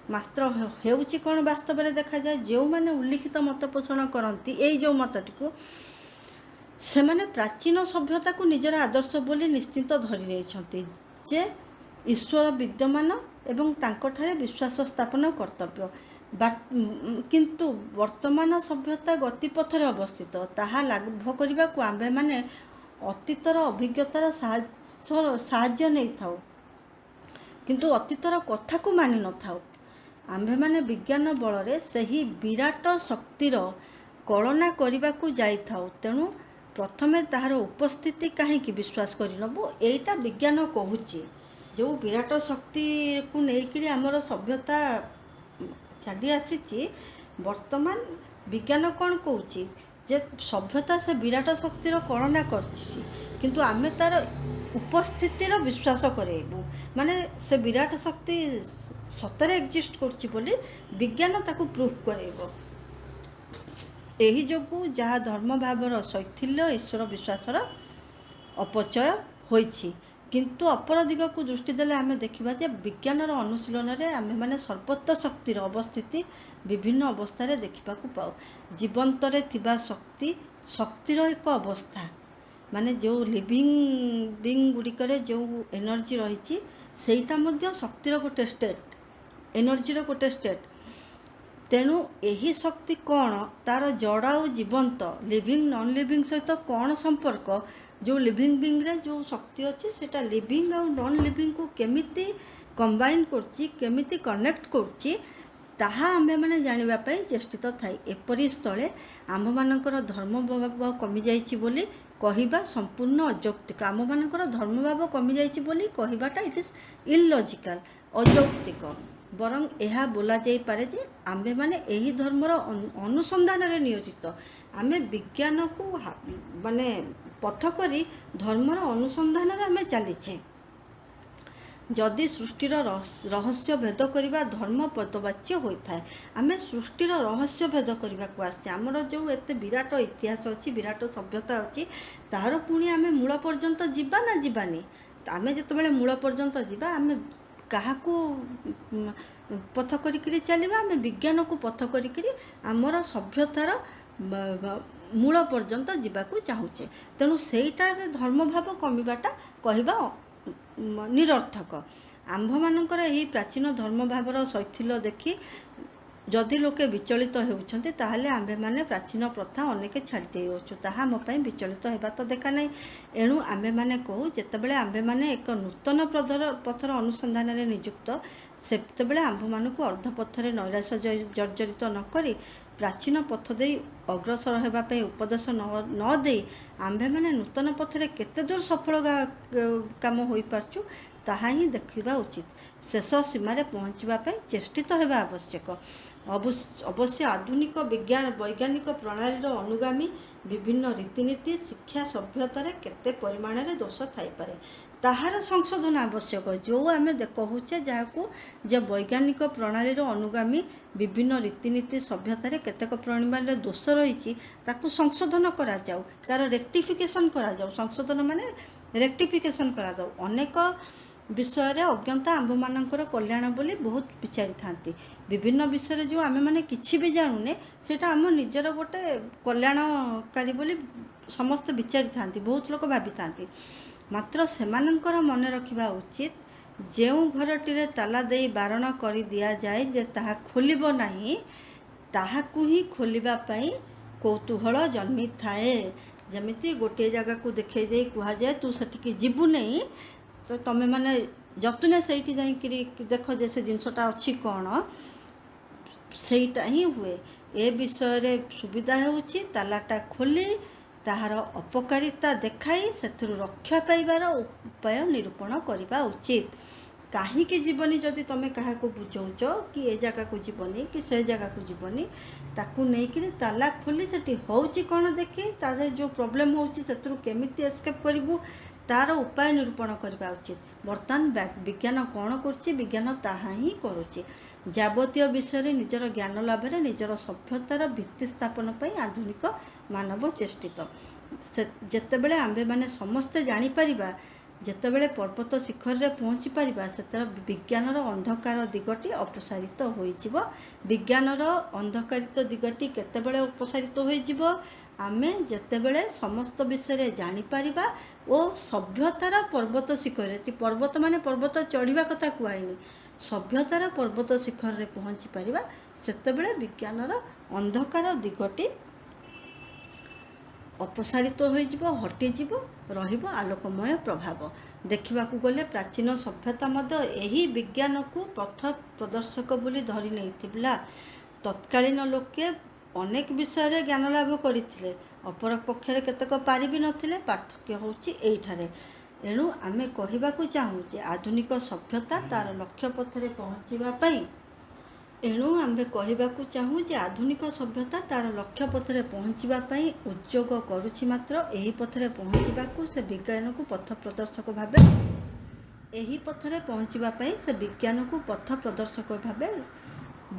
मात्र हेउछि कोन वास्तव रे देखा जाय जो माने उल्लिखित मत पोषण करंती एई जो मतटिको से माने प्राचीन सभ्यता को निजर आदर्श बोली निश्चित धरि रहिछंती जे ईश्वर विद्यमान एवं तांकठारे विश्वास स्थापन कर्तव्य किंतु वर्तमान सभ्यता गतिपथरे अवस्थित ताहा लाभ करने को आम्भे माने ଅତୀତର ଅଭିଜ୍ଞତାର ସାହାଯ୍ୟ ନେଇଥାଉ, କିନ୍ତୁ ଅତୀତର କଥାକୁ ମାନି ନଥାଉ। ଆମ୍ଭେମାନେ ବିଜ୍ଞାନ ବଳରେ ସେହି ବିରାଟ ଶକ୍ତିର କଳନା କରିବାକୁ ଯାଇଥାଉ। ତେଣୁ ପ୍ରଥମେ ତାହାର ଉପସ୍ଥିତି କାହିଁକି ବିଶ୍ୱାସ କରିନେବୁ, ଏଇଟା ବିଜ୍ଞାନ କହୁଛି। ଯେଉଁ ବିରାଟ ଶକ୍ତିକୁ ନେଇକରି ଆମର ସଭ୍ୟତା ଚାଲି ଆସିଛି, ବର୍ତ୍ତମାନ ବିଜ୍ଞାନ କ'ଣ କହୁଛି ଯେ ସଭ୍ୟତା ସେ ବିରାଟ ଶକ୍ତିର କଳନା କରିଛି, କିନ୍ତୁ ଆମେ ତା'ର ଉପସ୍ଥିତିର ବିଶ୍ୱାସ କରେଇବୁ। ମାନେ ସେ ବିରାଟ ଶକ୍ତି ସତରେ ଏକ୍ଜିଷ୍ଟ କରୁଛି ବୋଲି ବିଜ୍ଞାନ ତାକୁ ପ୍ରୁଭ୍ କରେଇବ। ଏହି ଯୋଗୁଁ ଯାହା ଧର୍ମ ଭାବର ଶୈଥିଲ୍ୟ, ଈଶ୍ୱର ବିଶ୍ୱାସର ଅପଚୟ ହୋଇଛି। କିନ୍ତୁ ଅପର ଦିଗକୁ ଦୃଷ୍ଟି ଦେଲେ ଆମେ ଦେଖିବା ଯେ ବିଜ୍ଞାନର ଅନୁଶୀଳନରେ ଆମେମାନେ ସର୍ବତ୍ର ଶକ୍ତିର ଅବସ୍ଥିତି ବିଭିନ୍ନ ଅବସ୍ଥାରେ ଦେଖିବାକୁ ପାଉ। ଜୀବନ୍ତରେ ଥିବା ଶକ୍ତିର ଏକ ଅବସ୍ଥା, ମାନେ ଯେଉଁ ଲିଭିଂ ବିଙ୍ଗ ଗୁଡ଼ିକରେ ଯେଉଁ ଏନର୍ଜି ରହିଛି ସେଇଟା ମଧ୍ୟ ଶକ୍ତିର ଗୋଟେ ଷ୍ଟେଟ୍, ଏନର୍ଜିର ଗୋଟେ ଷ୍ଟେଟ୍। ତେଣୁ ଏହି ଶକ୍ତି କ'ଣ, ତା'ର ଜଡ଼ ଆଉ ଜୀବନ୍ତ, ଲିଭିଂ ନନ୍ ଲିଭିଂ ସହିତ କ'ଣ ସମ୍ପର୍କ? ଯେଉଁ ଲିଭିଂ ବିଙ୍ଗରେ ଯେଉଁ ଶକ୍ତି ଅଛି ସେଇଟା ଲିଭିଂ ଆଉ ନନ୍ ଲିଭିଂକୁ କେମିତି କମ୍ବାଇନ୍ କରୁଛି, କେମିତି କନେକ୍ଟ କରୁଛି, ତାହା ଆମ୍ଭେମାନେ ଜାଣିବା ପାଇଁ ଚେଷ୍ଟିତ ଥାଏ। ଏପରି ସ୍ଥଳେ ଆମ୍ଭମାନଙ୍କର ଧର୍ମଭାବ କମିଯାଇଛି ବୋଲି କହିବା ସମ୍ପୂର୍ଣ୍ଣ ଅଯୌକ୍ତିକ। ଆମମାନଙ୍କର ଧର୍ମଭାବ କମିଯାଇଛି ବୋଲି କହିବାଟା ଇଟ୍ ଇଜ୍ ଇଲଜିକାଲ, ଅଯୌକ୍ତିକ। ବରଂ ଏହା ବୋଲାଯାଇପାରେ ଯେ ଆମ୍ଭେମାନେ ଏହି ଧର୍ମର ଅନୁସନ୍ଧାନରେ ନିୟୋଜିତ। ଆମେ ବିଜ୍ଞାନକୁ ମାନେ ପଥ କରି ଧର୍ମର ଅନୁସନ୍ଧାନରେ ଆମେ ଚାଲିଛେ। ଯଦି ସୃଷ୍ଟିର ରହସ୍ୟ ଭେଦ କରିବା ଧର୍ମ ପଦବାଚ୍ୟ ହୋଇଥାଏ, ଆମେ ସୃଷ୍ଟିର ରହସ୍ୟ ଭେଦ କରିବାକୁ ଆସିଛେ। ଆମର ଯେଉଁ ଏତେ ବିରାଟ ଇତିହାସ ଅଛି, ବିରାଟ ସଭ୍ୟତା ଅଛି, ତାହାର ପୁଣି ଆମେ ମୂଳ ପର୍ଯ୍ୟନ୍ତ ଯିବା ନା ଯିବାନି? ଆମେ ଯେତେବେଳେ ମୂଳ ପର୍ଯ୍ୟନ୍ତ ଯିବା, ଆମେ କାହାକୁ ପଥ କରିକିରି ଚାଲିବା? ଆମେ ବିଜ୍ଞାନକୁ ପଥ କରିକିରି ଆମର ସଭ୍ୟତାର ମୂଳ ପର୍ଯ୍ୟନ୍ତ ଯିବାକୁ ଚାହୁଁଛେ। ତେଣୁ ସେଇଟାରେ ଧର୍ମଭାବ କମିବାଟା କହିବା ନିରର୍ଥକ। ଆମ୍ଭମାନଙ୍କର ଏହି ପ୍ରାଚୀନ ଧର୍ମଭାବର ଶୈଥିଲ୍ୟ ଦେଖି ଯଦି ଲୋକେ ବିଚଳିତ ହେଉଛନ୍ତି, ତାହେଲେ ଆମ୍ଭେମାନେ ପ୍ରାଚୀନ ପ୍ରଥା ଅନେକ ଛାଡ଼ି ଦେଇଅଛୁ। ତାହା ଆମ ପାଇଁ ବିଚଳିତ ହେବା ତ ଦେଖା ନାହିଁ। ଏଣୁ ଆମ୍ଭେମାନେ କହୁ, ଯେତେବେଳେ ଆମ୍ଭେମାନେ ଏକ ନୂତନ ପଥର ଅନୁସନ୍ଧାନରେ ନିଯୁକ୍ତ, ସେତେବେଳେ ଆମ୍ଭମାନଙ୍କୁ ଅର୍ଦ୍ଧପଥରେ ନୈରାଶ୍ୟ ଜର୍ଜରିତ ନ କରି ପ୍ରାଚୀନ ପଥ ଦେଇ ଅଗ୍ରସର ହେବା ପାଇଁ ଉପଦେଶ ନ ଦେଇ ଆମ୍ଭେମାନେ ନୂତନ ପଥରେ କେତେ ଦୂର ସଫଳ କାମ ହୋଇପାରୁଛୁ ତାହା ହିଁ ଦେଖିବା ଉଚିତ। ଶେଷ ସୀମାରେ ପହଞ୍ଚିବା ପାଇଁ ଚେଷ୍ଟିତ ହେବା ଆବଶ୍ୟକ। ଅବଶ୍ୟ ଆଧୁନିକ ବୈଜ୍ଞାନିକ ପ୍ରଣାଳୀର ଅନୁଗାମୀ ବିଭିନ୍ନ ରୀତିନୀତି, ଶିକ୍ଷା, ସଭ୍ୟତାରେ କେତେ ପରିମାଣରେ ଦୋଷ ଥାଇପାରେ, ତାହାର ସଂଶୋଧନ ଆବଶ୍ୟକ। ଯେଉଁ ଆମେ କହୁଛେ ଯାହାକୁ ଯେ ବୈଜ୍ଞାନିକ ପ୍ରଣାଳୀର ଅନୁଗାମୀ ବିଭିନ୍ନ ରୀତିନୀତି, ସଭ୍ୟତାରେ କେତେକ ପରିମାଣରେ ଦୋଷ ରହିଛି, ତାକୁ ସଂଶୋଧନ କରାଯାଉ, ତା'ର ରେକ୍ଟିଫିକେସନ୍ କରାଯାଉ। ସଂଶୋଧନ ମାନେ ରେକ୍ଟିଫିକେସନ୍ କରାଯାଉ। ଅନେକ ବିଷୟରେ ଅଜ୍ଞତା ଆମ୍ଭମାନଙ୍କର କଲ୍ୟାଣ ବୋଲି ବହୁତ ବିଚାରିଥାନ୍ତି। ବିଭିନ୍ନ ବିଷୟରେ ଯେଉଁ ଆମେମାନେ କିଛି ବି ଜାଣୁନେ, ସେଇଟା ଆମ ନିଜର ଗୋଟେ କଲ୍ୟାଣକାରୀ ବୋଲି ସମସ୍ତେ ବିଚାରିଥାନ୍ତି, ବହୁତ ଲୋକ ଭାବିଥାନ୍ତି। ମାତ୍ର ସେମାନଙ୍କର ମନେ ରଖିବା ଉଚିତ, ଯେଉଁ ଘରଟିରେ ତାଲା ଦେଇ ବାରଣ କରି ଦିଆଯାଏ ଯେ ତାହା ଖୋଲିବ ନାହିଁ, ତାହାକୁ ହିଁ ଖୋଲିବା ପାଇଁ କୌତୂହଳ ଜନ୍ମିଥାଏ। ଯେମିତି ଗୋଟିଏ ଜାଗାକୁ ଦେଖାଇ ଦେଇ କୁହାଯାଏ, ତୁ ସେଠିକି ଯିବୁ ନାହିଁ, ତ ତମେମାନେ ଯତୁନେ ସେଇଠି ଯାଇକିରି ଦେଖ ଯେ ସେ ଜିନିଷଟା ଅଛି କ'ଣ। ସେଇଟା ହିଁ ହୁଏ। ଏ ବିଷୟରେ ସୁବିଧା ହେଉଛି ତାଲାଟା ଖୋଲି ତାହାର ଅପକାରିତା ଦେଖାଇ ସେଥିରୁ ରକ୍ଷା ପାଇବାର ଉପାୟ ନିରୂପଣ କରିବା ଉଚିତ। କାହିଁକି ଯିବନି ଯଦି ତମେ କାହାକୁ ବୁଝାଉଛ କି ଏ ଜାଗାକୁ ଯିବନି କି ସେ ଜାଗାକୁ ଯିବନି, ତାକୁ ନେଇକିରି ତାଲା ଖୋଲି ସେଠି ହେଉଛି କ'ଣ ଦେଖି, ତା ଦେହରେ ଯେଉଁ ପ୍ରୋବ୍ଲେମ୍ ହେଉଛି ସେଥିରୁ କେମିତି ଏସ୍କେପ୍ କରିବୁ ତା'ର ଉପାୟ ନିରୂପଣ କରିବା ଉଚିତ। ବର୍ତ୍ତମାନ ବିଜ୍ଞାନ କ'ଣ କରୁଛି? ବିଜ୍ଞାନ ତାହା ହିଁ କରୁଛି। ଯାବତୀୟ ବିଷୟରେ ନିଜର ଜ୍ଞାନ ଲାଭରେ ନିଜର ସଭ୍ୟତାର ଭିତ୍ତି ସ୍ଥାପନ ପାଇଁ ଆଧୁନିକ ମାନବ ଚେଷ୍ଟିତ। ଯେତେବେଳେ ଆମ୍ଭେମାନେ ସମସ୍ତେ ଜାଣିପାରିବା, ଯେତେବେଳେ ପର୍ବତ ଶିଖରରେ ପହଞ୍ଚି ପାରିବା, ସେତେବେଳେ ବିଜ୍ଞାନର ଅନ୍ଧକାର ଦିଗଟି ଅପସାରିତ ହୋଇଯିବ। ବିଜ୍ଞାନର ଅନ୍ଧକାରିତ ଦିଗଟି କେତେବେଳେ ଅପସାରିତ ହୋଇଯିବ? ଆମେ ଯେତେବେଳେ ସମସ୍ତ ବିଷୟରେ ଜାଣିପାରିବା ଓ ସଭ୍ୟତାର ପର୍ବତ ଶିଖରରେ, ପର୍ବତ ମାନେ ପର୍ବତ ଚଢ଼ିବା କଥା କୁହାଇନି, ସଭ୍ୟତାର ପର୍ବତ ଶିଖରରେ ପହଞ୍ଚି ପାରିବା, ସେତେବେଳେ ବିଜ୍ଞାନର ଅନ୍ଧକାର ଦିଗଟି ଅପସାରିତ ହୋଇଯିବ, ହଟିଯିବ, ରହିବ ଆଲୋକମୟ ପ୍ରଭାବ। ଦେଖିବାକୁ ଗଲେ ପ୍ରାଚୀନ ସଭ୍ୟତା ମଧ୍ୟ ଏହି ବିଜ୍ଞାନକୁ ପଥ ପ୍ରଦର୍ଶକ ବୋଲି ଧରି ନେଇଥିଲା। ତତ୍କାଳୀନ ଲୋକେ ଅନେକ ବିଷୟରେ ଜ୍ଞାନ ଲାଭ କରିଥିଲେ, ଅପରପକ୍ଷରେ କେତେକ ପାରି ବି ନଥିଲେ। ପାର୍ଥକ୍ୟ ହେଉଛି ଏଇଠାରେ। ଏଣୁ ଆମେ କହିବାକୁ ଚାହୁଁ ଯେ ଆଧୁନିକ ସଭ୍ୟତା ତା'ର ଲକ୍ଷ୍ୟ ପଥରେ ପହଞ୍ଚିବା ପାଇଁ ଉଦ୍ଯୋଗ କରୁଛି, ମାତ୍ର ଏହି ପଥରେ ପହଞ୍ଚିବାକୁ ସେ ବିଜ୍ଞାନକୁ ପଥ ପ୍ରଦର୍ଶକ ଭାବେ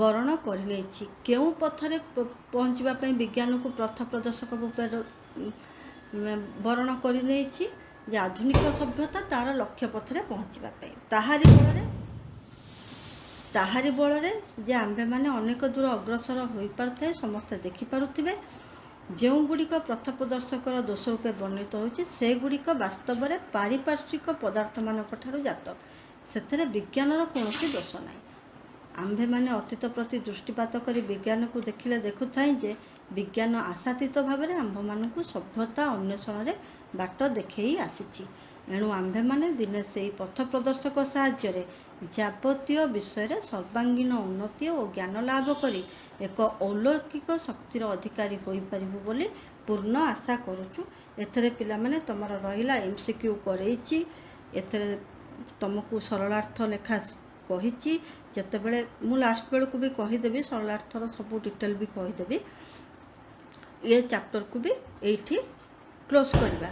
ବରଣ କରିନେଇଛି। କେଉଁ ପଥରେ ପହଞ୍ଚିବା ପାଇଁ ବିଜ୍ଞାନକୁ ପଥ ପ୍ରଦର୍ଶକ ରୂପେ ବରଣ କରିନେଇଛି? ଯେ ଆଧୁନିକ ସଭ୍ୟତା ତା'ର ଲକ୍ଷ୍ୟ ପଥରେ ପହଞ୍ଚିବା ପାଇଁ, ତାହାରି ବଳରେ ଯେ ଆମ୍ଭେମାନେ ଅନେକ ଦୂର ଅଗ୍ରସର ହୋଇପାରୁଥାଏ ସମସ୍ତେ ଦେଖିପାରୁଥିବେ। ଯେଉଁଗୁଡ଼ିକ ପଥ ପ୍ରଦର୍ଶକର ଦୋଷ ରୂପେ ବର୍ଣ୍ଣିତ ହେଉଛି ସେଗୁଡ଼ିକ ବାସ୍ତବରେ ପାରିପାର୍ଶ୍ୱିକ ପଦାର୍ଥମାନଙ୍କ ଠାରୁ ଜାତ। ସେଥିରେ ବିଜ୍ଞାନର କୌଣସି ଦୋଷ ନାହିଁ। ଆମ୍ଭେମାନେ ଅତୀତ ପ୍ରତି ଦୃଷ୍ଟିପାତ କରି ବିଜ୍ଞାନକୁ ଦେଖିଲେ ଦେଖୁଥାଏ ଯେ ବିଜ୍ଞାନ ଆଶାତୀତ ଭାବରେ ଆମ୍ଭମାନଙ୍କୁ ସଭ୍ୟତା ଅନ୍ୱେଷଣରେ ବାଟ ଦେଖେଇ ଆସିଛି। ଏଣୁ ଆମ୍ଭେମାନେ ଦିନେ ସେହି ପଥ ପ୍ରଦର୍ଶକ ସାହାଯ୍ୟରେ ଯାବତୀୟ ବିଷୟରେ ସର୍ବାଙ୍ଗୀନ ଉନ୍ନତି ଓ ଜ୍ଞାନ ଲାଭ କରି ଏକ ଅଲୌକିକ ଶକ୍ତିର ଅଧିକାରୀ ହୋଇପାରିବୁ ବୋଲି ପୂର୍ଣ୍ଣ ଆଶା କରୁଛୁ। ଏଥିରେ ପିଲାମାନେ ତୁମର ରହିଲା MCQ କରେଇଛି, ଏଥିରେ ତୁମକୁ ସରଳାର୍ଥ ଲେଖା କହିଛି। ଯେତେବେଳେ ମୁଁ ଲାଷ୍ଟ ବେଳକୁ ବି କହିଦେବି, ସରଳାର୍ଥର ସବୁ ଡିଟେଲ୍ ବି କହିଦେବି। ଏ ଚାପ୍ଟରକୁ ବି ଏଇଠି କ୍ଲୋଜ୍ କରିବା।